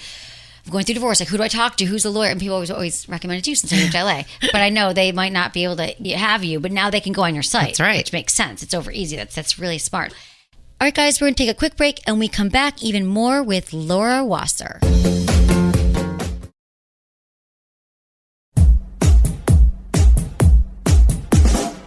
Speaker 1: I'm going through divorce. Like, who do I talk to? Who's the lawyer? And people always recommended you since I moved to LA. But I know they might not be able to have you, but now they can go on your site.
Speaker 2: That's right.
Speaker 1: Which makes sense. It's over easy. That's really smart. All right, guys, we're going to take a quick break and we come back even more with Laura Wasser.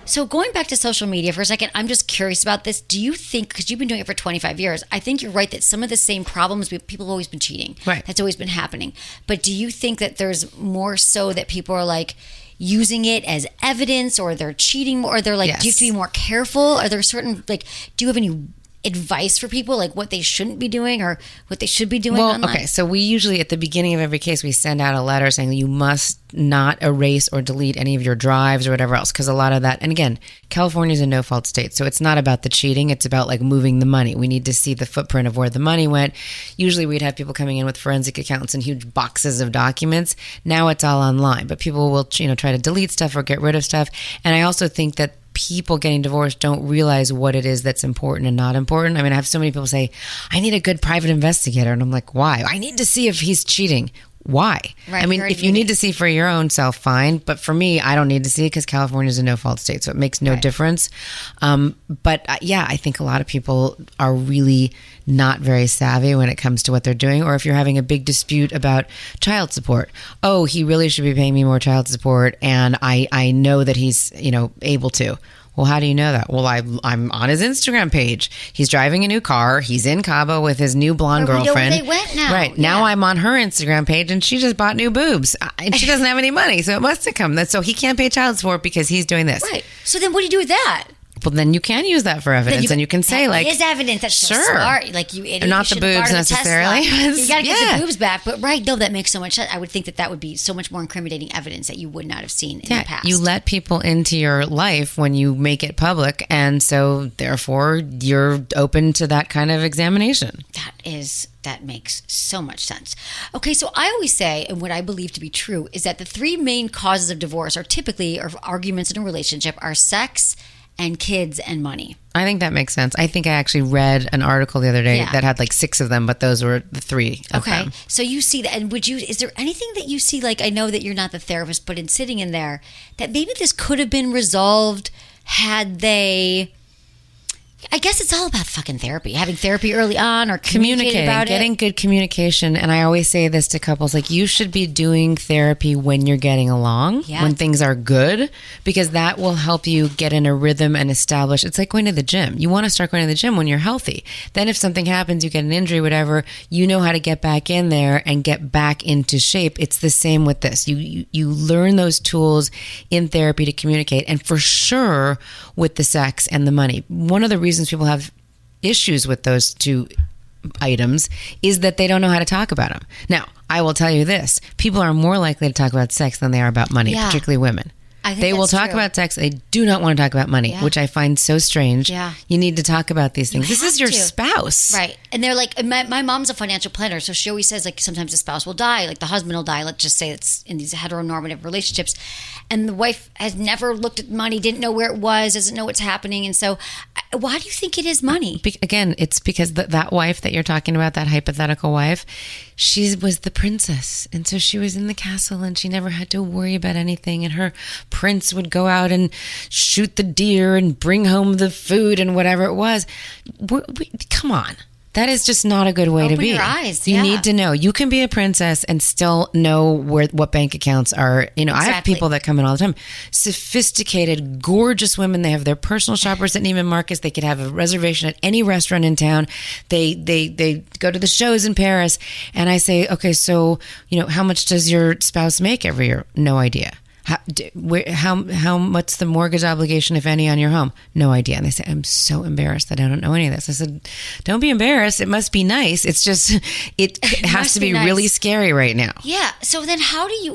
Speaker 1: So going back to social media for a second, I'm just curious about this. Do you think, because you've been doing it for 25 years, I think you're right that some of the same problems, people have always been cheating.
Speaker 2: Right.
Speaker 1: That's always been happening. But do you think that there's more so that people are like using it as evidence or they're cheating more, or they're like, do you have to be more careful? Are there certain, like, do you have any advice for people, like what they shouldn't be doing or what they should be doing online?
Speaker 2: Okay, so we usually, at the beginning of every case, we send out a letter saying you must not erase or delete any of your drives or whatever else, because a lot of that, and again, California is a no-fault state, so it's not about the cheating, it's about like moving the money. We need to see the footprint of where the money went. Usually we'd have people coming in with forensic accountants and huge boxes of documents. Now it's all online, but people will, try to delete stuff or get rid of stuff. And I also think that people getting divorced don't realize what it is that's important and not important. I mean, I have so many people say, I need a good private investigator. And I'm like, why? I need to see if he's cheating. Why?
Speaker 1: Right,
Speaker 2: I mean, if you need to see for your own self, fine. But for me, I don't need to see because California is a no-fault state, so it makes no difference. But I think a lot of people are really not very savvy when it comes to what they're doing. Or if you're having a big dispute about child support, oh, he really should be paying me more child support, and I know that he's able to. Well, how do you know that? Well, I'm on his Instagram page. He's driving a new car. He's in Cabo with his new blonde girlfriend.
Speaker 1: They went now.
Speaker 2: Right. Now I'm on her Instagram page and she just bought new boobs. And she doesn't have any money, so it must have come. So he can't pay child support because he's doing this.
Speaker 1: Right. So then what do you do with that?
Speaker 2: Well, then you can use that for evidence, and you can say like,
Speaker 1: "Is evidence that's so
Speaker 2: sure,
Speaker 1: smart." Like you idiot,
Speaker 2: not the boobs necessarily.
Speaker 1: You got to get the boobs back, but right? No, that makes so much sense. I would think that would be so much more incriminating evidence that you would not have seen in the past. You
Speaker 2: let people into your life when you make it public, and so therefore you're open to that kind of examination.
Speaker 1: That makes so much sense. Okay, so I always say, and what I believe to be true, is that the three main causes of divorce are typically, or arguments in a relationship, are sex and kids and money.
Speaker 2: I think that makes sense. I think I actually read an article the other day that had like 6 of them, but those were the 3 of them.
Speaker 1: So you see that, and is there anything that you see, like, I know that you're not the therapist, but in sitting in there, that maybe this could have been resolved had they... I guess it's all about fucking therapy, having therapy early on, or communicating about
Speaker 2: getting good communication. And I always say this to couples, like, you should be doing therapy when you're getting along, when things are good, because that will help you get in a rhythm and establish. It's like going to the gym. You want to start going to the gym when you're healthy. Then if something happens, you get an injury, whatever, you know how to get back in there and get back into shape. It's the same with this. You learn those tools in therapy to communicate, and for sure with the sex and the money. One of the reasons people have issues with those 2 items is that they don't know how to talk about them. Now, I will tell you this. People are more likely to talk about sex than they are about money, particularly women. They will talk about sex. They do not want to talk about money, which I find so strange. Yeah. You need to talk about these things. This is your spouse.
Speaker 1: Right. And they're like, my mom's a financial planner, so she always says, like, sometimes the spouse will die, like the husband will die. Let's just say it's in these heteronormative relationships. And the wife has never looked at money, didn't know where it was, doesn't know what's happening. And so why do you think it is money?
Speaker 2: Again, it's because that wife that you're talking about, that hypothetical wife, she was the princess. And so she was in the castle and she never had to worry about anything. And her prince would go out and shoot the deer and bring home the food and whatever it was. Come on. That is just not a good way to
Speaker 1: Open
Speaker 2: be.
Speaker 1: your eyes,
Speaker 2: You
Speaker 1: yeah.
Speaker 2: need to know. You can be a princess and still know what bank accounts are. I have
Speaker 1: Exactly.
Speaker 2: people that come in all the time. Sophisticated, gorgeous women. They have their personal shoppers at Neiman Marcus. They could have a reservation at any restaurant in town. They go to the shows in Paris. And I say, okay, so, how much does your spouse make every year? No idea. How much the mortgage obligation, if any, on your home? No idea. And they say, I'm so embarrassed that I don't know any of this. I said, don't be embarrassed. It must be nice. It's just, it has to be
Speaker 1: nice.
Speaker 2: really scary right now.
Speaker 1: Yeah. So then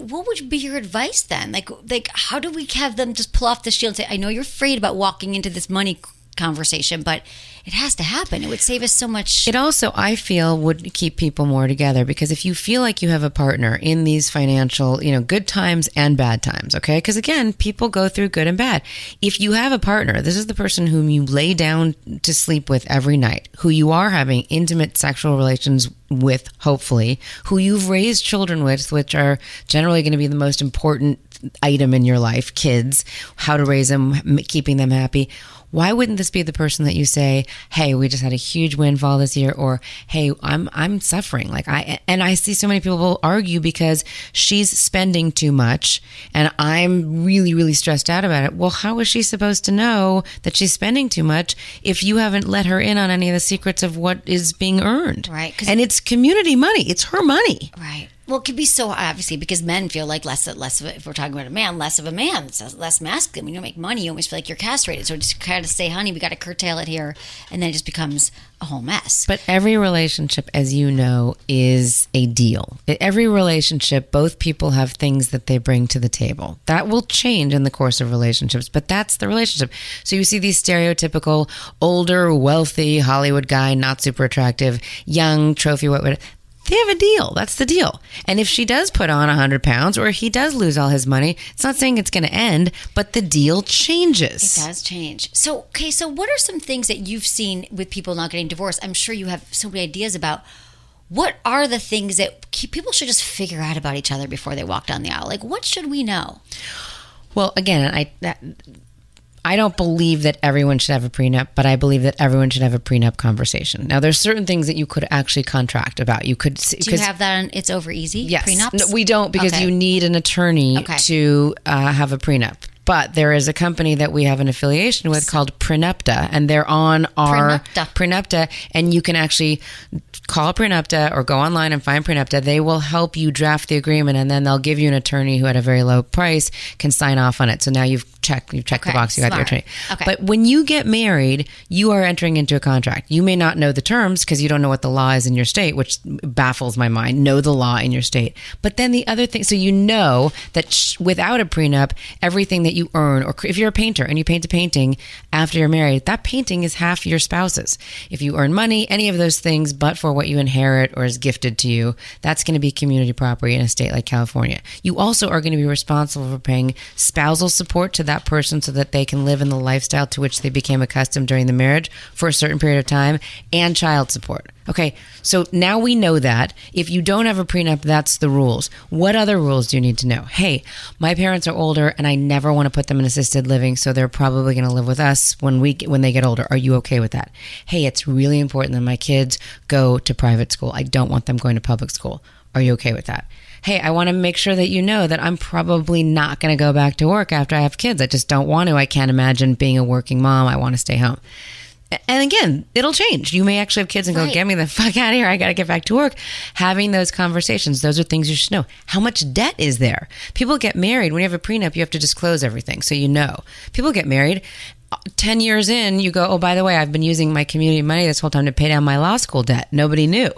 Speaker 1: what would be your advice then? Like how do we have them just pull off the shield and say, I know you're afraid about walking into this money conversation, but it has to happen. It would save us so much.
Speaker 2: It also, I feel, would keep people more together, because if you feel like you have a partner in these financial, good times and bad times, okay? Because again, people go through good and bad. If you have a partner, this is the person whom you lay down to sleep with every night, who you are having intimate sexual relations with, hopefully, who you've raised children with, which are generally going to be the most important item in your life, kids, how to raise them, keeping them happy. Why wouldn't this be the person that you say, hey, we just had a huge windfall this year, or hey, I'm suffering. I see so many people argue because she's spending too much and I'm really, really stressed out about it. Well, how is she supposed to know that she's spending too much if you haven't let her in on any of the secrets of what is being earned?
Speaker 1: Right.
Speaker 2: And it's community money. It's her money.
Speaker 1: Right. Well, it could be so obviously because men feel like less of if we're talking about a man, less of a man, it's less masculine. When you don't make money, you almost feel like you're castrated. So just kind of say, honey, we got to curtail it here. And then it just becomes a whole mess.
Speaker 2: But every relationship, as you know, is a deal. Every relationship, both people have things that they bring to the table. That will change in the course of relationships, but that's the relationship. So you see these stereotypical older, wealthy Hollywood guy, not super attractive, young, trophy wife. They have a deal. That's the deal. And if she does put on 100 pounds or he does lose all his money, it's not saying it's going to end, but the deal changes.
Speaker 1: It does change. So what are some things that you've seen with people not getting divorced? I'm sure you have so many ideas about what are the things that people should just figure out about each other before they walk down the aisle. Like, what should we know?
Speaker 2: Well, again, I don't believe that everyone should have a prenup, but I believe that everyone should have a prenup conversation. Now, there's certain things that you could actually contract about. You could.
Speaker 1: Do you have that on It's Over Easy?
Speaker 2: Yes.
Speaker 1: Prenups?
Speaker 2: No, we don't, because
Speaker 1: Okay.
Speaker 2: you need an attorney
Speaker 1: Okay.
Speaker 2: to have a prenup. But there is a company that we have an affiliation with called Prenupta, and they're on our Prenupta, and you can actually call Prenupta or go online and find Prenupta. They will help you draft the agreement, and then they'll give you an attorney who at a very low price can sign off on it. So now you've checked the box, you got your attorney.
Speaker 1: Okay.
Speaker 2: But when you get married, you are entering into a contract. You may not know the terms because you don't know what the law is in your state, which baffles my mind. Know the law in your state. But then the other thing, so you know that without a prenup, everything that you earn, or if you're a painter and you paint a painting after you're married, that painting is half your spouse's. If you earn money, any of those things, but for what you inherit or is gifted to you, that's going to be community property in a state like California. You also are going to be responsible for paying spousal support to that person so that they can live in the lifestyle to which they became accustomed during the marriage for a certain period of time, and child support. Okay, so now we know that. If you don't have a prenup, that's the rules. What other rules do you need to know? Hey, my parents are older and I never want to put them in assisted living, so they're probably going to live with us when they get older. Are you okay with that? Hey, it's really important that my kids go to private school. I don't want them going to public school. Are you okay with that? Hey, I want to make sure that you know that I'm probably not going to go back to work after I have kids. I just don't want to. I can't imagine being a working mom. I want to stay home. And again, it'll change. You may actually have kids and go,
Speaker 1: Right.
Speaker 2: get me the fuck out of here. I got to get back to work. Having those conversations, those are things you should know. How much debt is there? People get married. When you have a prenup, you have to disclose everything. So you know. People get married. 10 years in, you go, oh, by the way, I've been using my community money this whole time to pay down my law school debt. Nobody knew.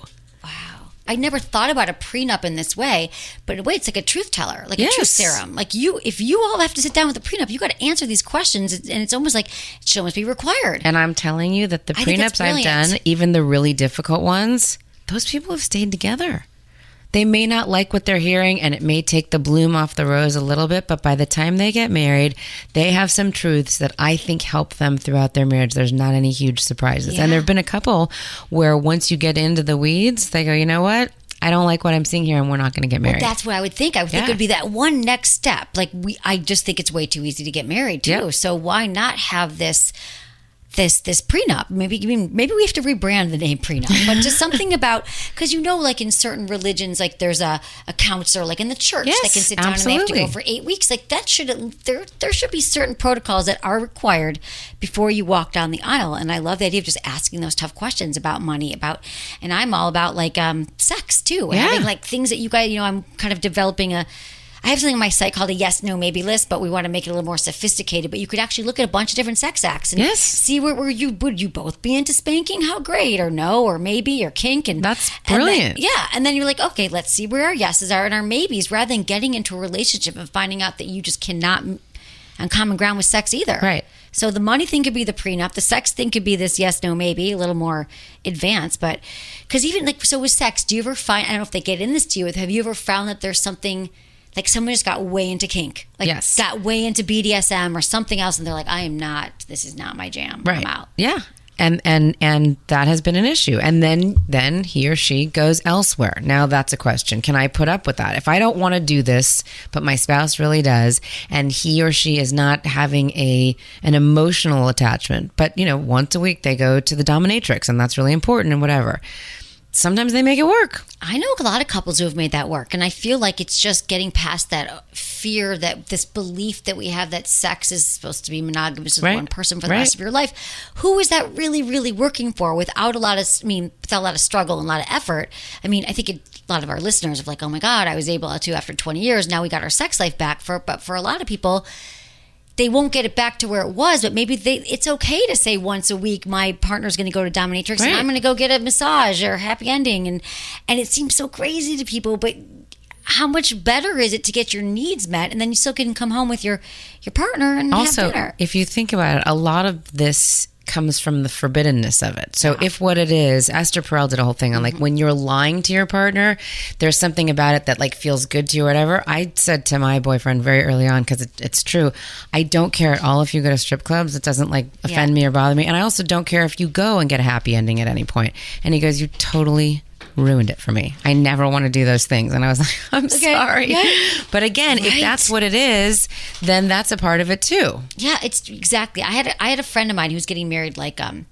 Speaker 1: I never thought about a prenup in this way, but in a way, it's like a truth teller, like
Speaker 2: Yes.
Speaker 1: a truth serum. Like if you all have to sit down with a prenup, you got to answer these questions, and it's almost like it should almost be required.
Speaker 2: And I'm telling you that the
Speaker 1: I think that's
Speaker 2: prenups I've
Speaker 1: brilliant.
Speaker 2: done, even the really difficult ones, those people have stayed together. They may not like what they're hearing, and it may take the bloom off the rose a little bit, but by the time they get married, they have some truths that I think help them throughout their marriage. There's not any huge surprises.
Speaker 1: Yeah.
Speaker 2: And there have been a couple where once you get into the weeds, they go, you know what? I don't like what I'm seeing here, and we're not going to get married.
Speaker 1: That's what I would think. I would think
Speaker 2: Yeah.
Speaker 1: it would be that one next step. I just think it's way too easy to get married too.
Speaker 2: Yep.
Speaker 1: So why not have this this prenup. Maybe we have to rebrand the name prenup, but just something about, because like in certain religions, like there's a counselor like in the church that can sit down and they have to go for 8 weeks. Like that there should be certain protocols that are required before you walk down the aisle. And I love the idea of just asking those tough questions about money, and I'm all about like sex too, having like things that you guys, I'm kind of developing I have something on my site called a yes, no, maybe list, but we want to make it a little more sophisticated. But you could actually look at a bunch of different sex acts and see where would you both be into spanking? How great, or no, or maybe, or kink, and
Speaker 2: that's brilliant.
Speaker 1: And then you're like, okay, let's see where our yeses are and our maybes, rather than getting into a relationship and finding out that you just cannot on common ground with sex either.
Speaker 2: Right.
Speaker 1: So the money thing could be the prenup. The sex thing could be this yes, no, maybe, a little more advanced. But because even like, so with sex, do you ever find, I don't know if they get in this to you, have you ever found that there's something, like someone just got way into kink, like got way into BDSM or something else, and they're like, this is not my jam.
Speaker 2: Right.
Speaker 1: I'm out.
Speaker 2: Yeah. And that has been an issue. And then he or she goes elsewhere. Now that's a question. Can I put up with that? If I don't want to do this, but my spouse really does, and he or she is not having an emotional attachment, but once a week they go to the dominatrix and that's really important and whatever. Sometimes they make it work.
Speaker 1: I know a lot of couples who have made that work. And I feel like it's just getting past that fear, that this belief that we have that sex is supposed to be monogamous with one person for the rest of your life. Who is that really, really working for without a lot of struggle and a lot of effort? I mean, I think a lot of our listeners are like, oh my God, I was able to after 20 years. Now we got our sex life back. But for a lot of people, they won't get it back to where it was, but maybe it's okay to say once a week, my partner's going to go to dominatrix and I'm going to go get a massage or a happy ending. And it seems so crazy to people, but how much better is it to get your needs met and then you still can come home with your partner and have dinner?
Speaker 2: Also, if you think about it, a lot of this comes from the forbiddenness of it. So if what it is, Esther Perel did a whole thing on like when you're lying to your partner, there's something about it that like feels good to you or whatever. I said to my boyfriend very early on, because it's true, I don't care at all if you go to strip clubs. It doesn't like offend me or bother me. And I also don't care if you go and get a happy ending at any point. And he goes, you totally ruined it for me. I never want to do those things. And I was like, I'm sorry. Yeah. But again, if that's what it is, then that's a part of it too. Yeah, it's exactly. I had a friend of mine who was getting married I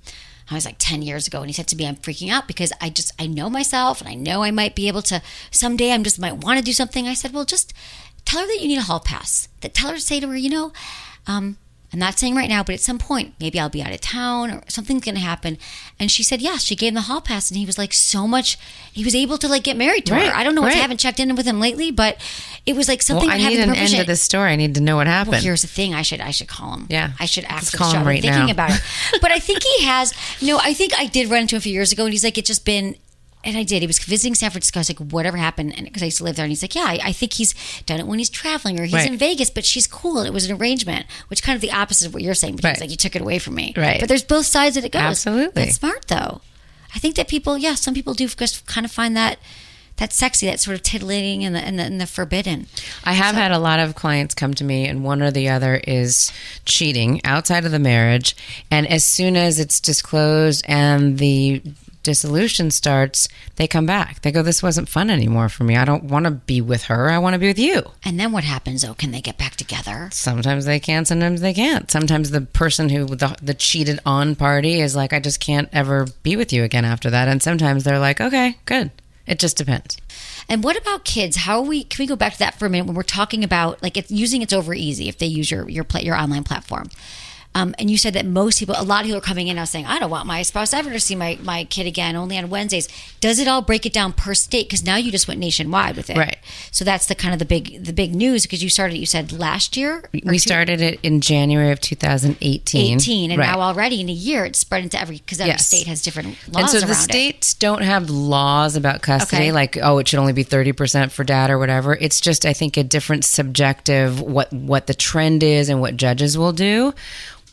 Speaker 2: was like 10 years ago, and he said to me, I'm freaking out because I know myself and I know I might be able to, someday might want to do something. I said, well, just tell her that you need a hall pass. Tell her to say to her, I'm not saying right now, but at some point, maybe I'll be out of town or something's going to happen. And she said, yes, she gave him the hall pass. And he was like he was able to like get married to her. I don't know I haven't checked in with him lately, but it was like something. Well, I need an end to this story. I need to know what happened.
Speaker 1: Well, here's the thing. I should call him.
Speaker 2: Yeah.
Speaker 1: I should ask
Speaker 2: call him right
Speaker 1: thinking
Speaker 2: now.
Speaker 1: about it. But I think he has, I think I did run into him a few years ago and he's like, it's just been, and I did. He was visiting San Francisco. I was like, whatever happened? And because I used to live there. And he's like, yeah, I think he's done it when he's traveling or he's in Vegas, but she's cool. And it was an arrangement, which kind of the opposite of what you're saying. But he's like, you took it away from me.
Speaker 2: Right.
Speaker 1: But there's both sides that it goes.
Speaker 2: Absolutely.
Speaker 1: That's smart, though. I think that people, some people do just kind of find that sexy, that sort of titillating and the forbidden.
Speaker 2: I have had a lot of clients come to me and one or the other is cheating outside of the marriage. And as soon as it's disclosed and the dissolution starts, they come back. They go, this wasn't fun anymore for me. I don't want to be with her. I want to be with you.
Speaker 1: And then what happens, though? Can they get back together?
Speaker 2: Sometimes they can, sometimes they can't. Sometimes the person who, the cheated on party is like, I just can't ever be with you again after that. And sometimes they're like, okay, good. It just depends.
Speaker 1: And what about kids? Can we go back to that for a minute when we're talking about like using It's Over Easy if they use your online platform? And you said that a lot of people are coming in now saying, I don't want my spouse ever to see my kid again, only on Wednesdays. Does it all break it down per state? Because now you just went nationwide with it.
Speaker 2: Right.
Speaker 1: So that's the kind of the big news because you said last year?
Speaker 2: We started it in January of 2018.
Speaker 1: And now already in a year it's spread into because every state has different laws around it.
Speaker 2: And so the states don't have laws about custody, like, it should only be 30% for dad or whatever. It's just, I think, a different subjective, what the trend is and what judges will do.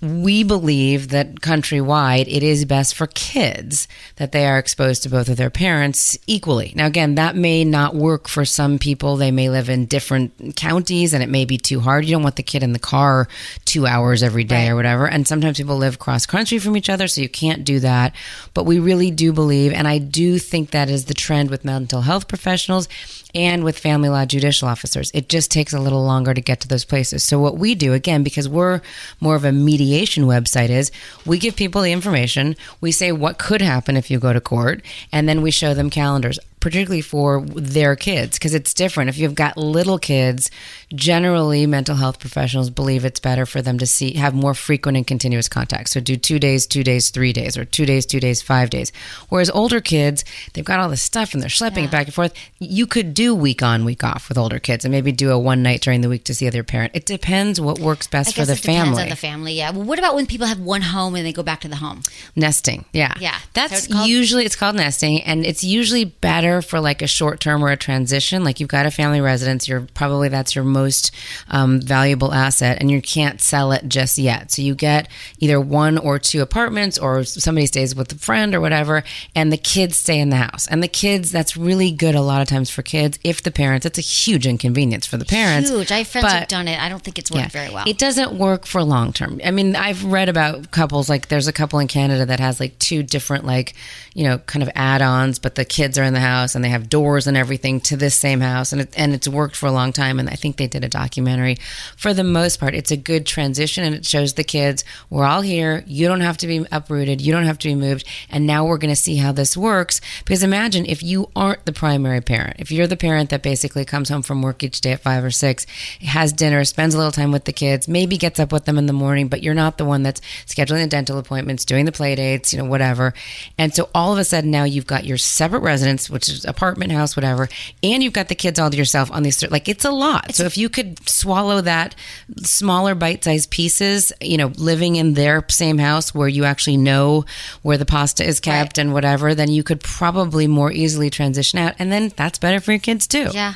Speaker 2: We believe that countrywide, it is best for kids that they are exposed to both of their parents equally. Now, again, that may not work for some people. They may live in different counties and it may be too hard. You don't want the kid in the car 2 hours every day or whatever. And sometimes people live cross country from each other, so you can't do that. But we really do believe, and I do think that is the trend with mental health professionals and with family law judicial officers. It just takes a little longer to get to those places. So what we do, again, because we're more of a mediation website, is we give people the information. We say what could happen if you go to court, and then we show them calendars, particularly for their kids, because it's different. If you've got little kids, generally mental health professionals believe it's better for them to have more frequent and continuous contact. So do 2 days, 2 days, 3 days, or 2 days, 2 days, 5 days. Whereas older kids, they've got all this stuff and they're schlepping it back and forth. You could do week on, week off with older kids and maybe do a one night during the week to see their parent. It depends what works best for the family.
Speaker 1: Depends on the family, yeah. Well, what about when people have one home and they go back to the home?
Speaker 2: Nesting, yeah.
Speaker 1: Yeah.
Speaker 2: That's usually, it's called nesting, and it's usually better for like a short term or a transition. Like you've got a family residence, that's your most valuable asset, and you can't sell it just yet. So you get either 1 or 2 apartments, or somebody stays with a friend or whatever, and the kids stay in the house. And the kids, that's really good a lot of times for kids. If the parents, it's a huge inconvenience for the parents.
Speaker 1: Huge. I have friends who've done it. I don't think it's worked very well.
Speaker 2: It doesn't work for long term. I mean, I've read about couples, like there's a couple in Canada that has like 2 different kind of add-ons, but the kids are in the house and they have doors and everything to this same house, and it's worked for a long time. And I think they did a documentary. For the most part, it's a good transition, and it shows the kids, we're all here. You don't have to be uprooted. You don't have to be moved. And now we're going to see how this works. Because imagine if you aren't the primary parent, if you're the parent that basically comes home from work each day at 5 or 6, has dinner, spends a little time with the kids, maybe gets up with them in the morning, but you're not the one that's scheduling the dental appointments, doing the play dates, whatever. And so all of a sudden now you've got your separate residence, which is apartment, house, whatever, and you've got the kids all to yourself on these, it's a lot. So if you could swallow that smaller bite-sized pieces, living in their same house where you actually know where the pasta is kept and whatever, then you could probably more easily transition out. And then that's better for your kids too.
Speaker 1: Yeah.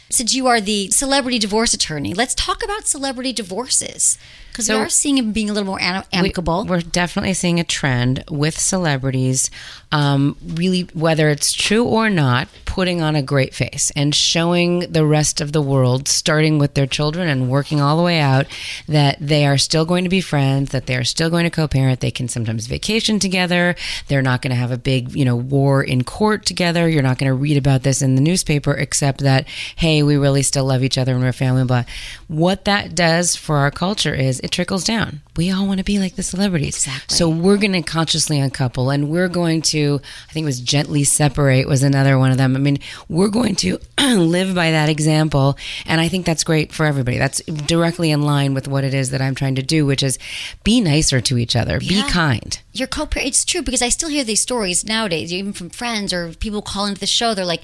Speaker 1: Since you are the celebrity divorce attorney, let's talk about celebrity divorces. Because we are seeing them being a little more amicable.
Speaker 2: We're definitely seeing a trend with celebrities, really, whether it's true or not, putting on a great face and showing the rest of the world, starting with their children and working all the way out, that they are still going to be friends, that they are still going to co-parent. They can sometimes vacation together. They're not going to have a big, war in court together. You're not going to read about this in the newspaper, except that, hey, we really still love each other and we're family, blah. What that does for our culture is it trickles down. We all want to be like the celebrities.
Speaker 1: Exactly.
Speaker 2: So we're going to consciously uncouple, and we're going to, I think it was gently separate was another one of them. I mean, we're going to live by that example, and I think that's great for everybody. That's directly in line with what it is that I'm trying to do, which is be nicer to each other. Be kind.
Speaker 1: Your co-parent, it's true, because I still hear these stories nowadays, even from friends or people calling into the show. They're like,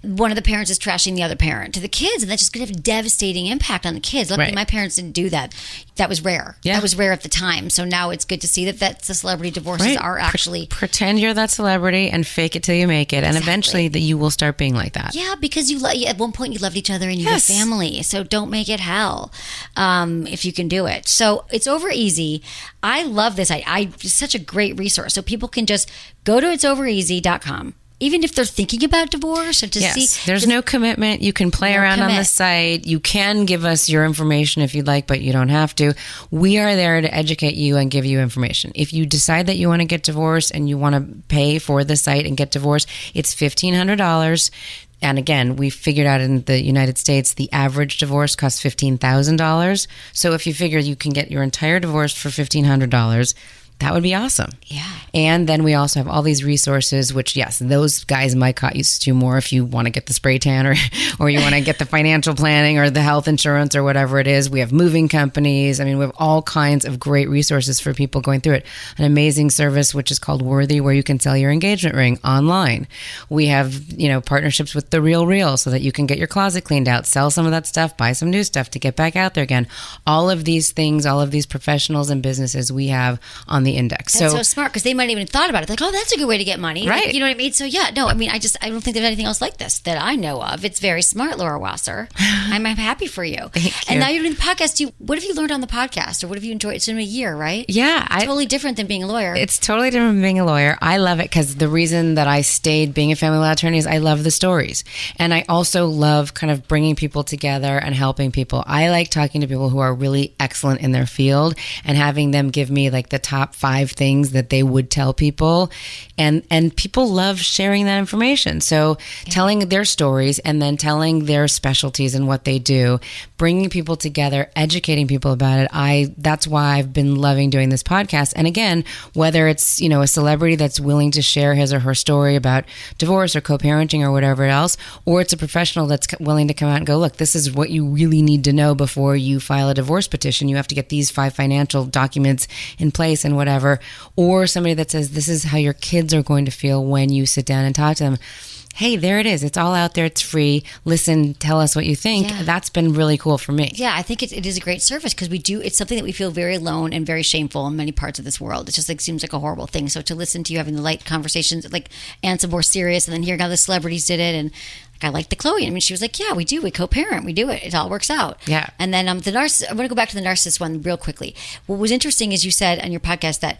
Speaker 1: one of the parents is trashing the other parent to the kids, and that's just going to have a devastating impact on the kids. Luckily, my parents didn't do that. That was rare. Yeah. That was rare at the time. So now it's good to see that the celebrity divorces are actually...
Speaker 2: Pretend you're that celebrity and fake it till you make it. And eventually that you will start being like that.
Speaker 1: Yeah, because at one point you loved each other and you had family. So don't make it hell if you can do it. So it's over easy. I love this. It's such a great resource. So people can just go to itsovereasy.com. Even if they're thinking about divorce, or to see,
Speaker 2: there's no commitment. You can play around on the site. You can give us your information if you'd like, but you don't have to. We are there to educate you and give you information. If you decide that you want to get divorced and you want to pay for the site and get divorced, it's $1,500. And again, we figured out in the United States, the average divorce costs $15,000. So if you figure you can get your entire divorce for $1,500, that would be awesome.
Speaker 1: Yeah.
Speaker 2: And then we also have all these resources, which, yes, those guys might cost you more if you want to get the spray tan or you want to get the financial planning or the health insurance or whatever it is. We have moving companies. I mean, we have all kinds of great resources for people going through it. An amazing service, which is called Worthy, where you can sell your engagement ring online. We have, partnerships with The Real so that you can get your closet cleaned out, sell some of that stuff, buy some new stuff to get back out there again. All of these things, all of these professionals and businesses we have on the index.
Speaker 1: That's so smart, because they might even thought about it. Like, oh, that's a good way to get money.
Speaker 2: Right.
Speaker 1: Like, you know what I mean? So I don't think there's anything else like this that I know of. It's very smart, Laura Wasser. I'm happy for you.
Speaker 2: Thank you.
Speaker 1: And now you're doing the podcast. What have you learned on the podcast, or what have you enjoyed? It's been a year, right?
Speaker 2: Yeah.
Speaker 1: Totally different than being a lawyer.
Speaker 2: It's totally different from being a lawyer. I love it because the reason that I stayed being a family law attorney is I love the stories. And I also love kind of bringing people together and helping people. I like talking to people who are really excellent in their field and having them give me like the top 5 things that they would tell people. And people love sharing that information. So telling their stories and then telling their specialties and what they do, bringing people together, educating people about it. That's why I've been loving doing this podcast. And again, whether it's, a celebrity that's willing to share his or her story about divorce or co-parenting or whatever else, or it's a professional that's willing to come out and go, look, this is what you really need to know before you file a divorce petition. You have to get these 5 financial documents in place and whatever. Or somebody that says, this is how your kids are going to feel when you sit down and talk to them. Hey, there it is. It's all out there. It's free. Listen, tell us what you think.
Speaker 1: Yeah.
Speaker 2: That's been really cool for me.
Speaker 1: Yeah, I think it is a great service because it's something that we feel very alone and very shameful in many parts of this world. It just seems like a horrible thing. So to listen to you having the light conversations, and some more serious, and then hearing how the celebrities did it, and I liked the Chloe. I mean, she was like, yeah, we do. We co-parent. We do it. It all works out.
Speaker 2: Yeah.
Speaker 1: And then the narcissist, I'm going to go back to the narcissist one real quickly. What was interesting is you said on your podcast that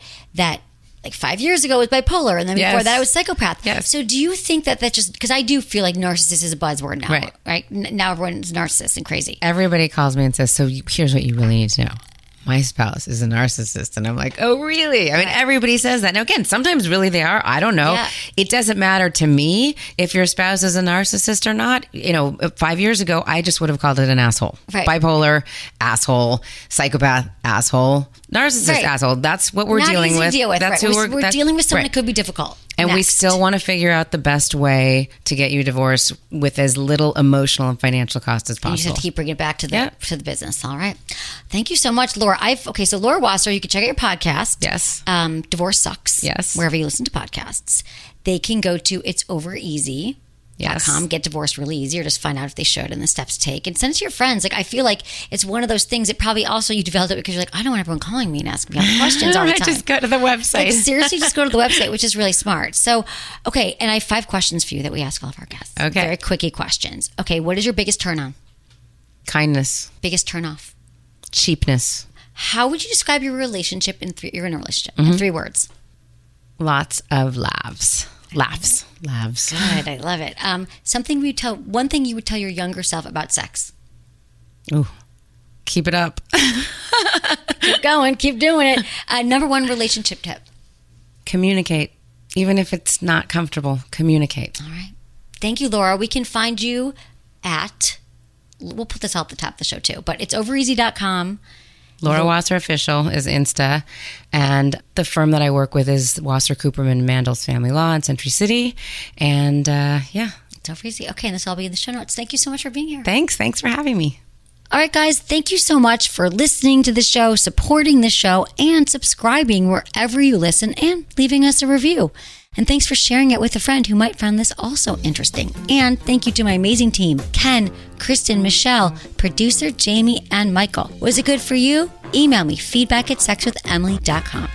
Speaker 1: 5 years ago it was bipolar, and then before that it was psychopath.
Speaker 2: Yes.
Speaker 1: So do you think that just, because I do feel like narcissist is a buzzword now,
Speaker 2: right?
Speaker 1: Now everyone's narcissist and crazy.
Speaker 2: Everybody calls me and says, so here's what you really need to know. My spouse is a narcissist. And I'm like, oh, really? I mean, everybody says that. Now, again, sometimes really they are. I don't know.
Speaker 1: Yeah.
Speaker 2: It doesn't matter to me if your spouse is a narcissist or not. 5 years ago, I just would have called it an asshole.
Speaker 1: Right.
Speaker 2: Bipolar, asshole, psychopath, asshole, narcissist, asshole. That's what we're
Speaker 1: Not
Speaker 2: dealing
Speaker 1: easy
Speaker 2: with.
Speaker 1: To deal with.
Speaker 2: That's
Speaker 1: right.
Speaker 2: who
Speaker 1: We're dealing with someone
Speaker 2: right.
Speaker 1: that could be difficult.
Speaker 2: And we
Speaker 1: Next.
Speaker 2: still want to figure out the best way to get you divorced with as little emotional and financial cost as possible.
Speaker 1: You just have to keep bringing it back to the business. All right. Thank you so much, Laura. So Laura Wasser, you can check out your podcast.
Speaker 2: Yes.
Speaker 1: Divorce Sucks.
Speaker 2: Yes.
Speaker 1: Wherever you listen to podcasts. They can go to itsovereasy.com.
Speaker 2: Yes.
Speaker 1: Get divorced really easy, or just find out if they should and the steps to take, and send it to your friends. I feel like it's one of those things that probably also you developed it because you're like, I don't want everyone calling me and asking me all the questions all the time.
Speaker 2: Just go to the website.
Speaker 1: Seriously, just go to the website, which is really smart. So, okay, and I have 5 questions for you that we ask all of our guests.
Speaker 2: Okay.
Speaker 1: Very quickie questions. Okay, what is your biggest turn on?
Speaker 2: Kindness.
Speaker 1: Biggest turn off?
Speaker 2: Cheapness.
Speaker 1: How would you describe your relationship in 3 in 3 words?
Speaker 2: Lots of laughs. Laughs.
Speaker 1: Good, I love it. One thing you would tell your younger self about sex.
Speaker 2: Ooh, keep it up.
Speaker 1: Keep going, keep doing it. Number 1 relationship tip.
Speaker 2: Communicate. Even if it's not comfortable, communicate.
Speaker 1: All right. Thank you, Laura. We can find you we'll put this out at the top of the show too, but it's overeasy.com.
Speaker 2: Laura Wasser Official is Insta, and the firm that I work with is Wasser Cooperman Mandel's Family Law in Century City, and
Speaker 1: It's Over Easy. Okay, and this will all be in the show notes. Thank you so much for being here.
Speaker 2: Thanks for having me.
Speaker 1: All right, guys, thank you so much for listening to the show, supporting the show, and subscribing wherever you listen, and leaving us a review. And thanks for sharing it with a friend who might find this also interesting. And thank you to my amazing team, Ken, Kristen, Michelle, producer Jamie, and Michael. Was it good for you? Email me, feedback@sexwithemily.com.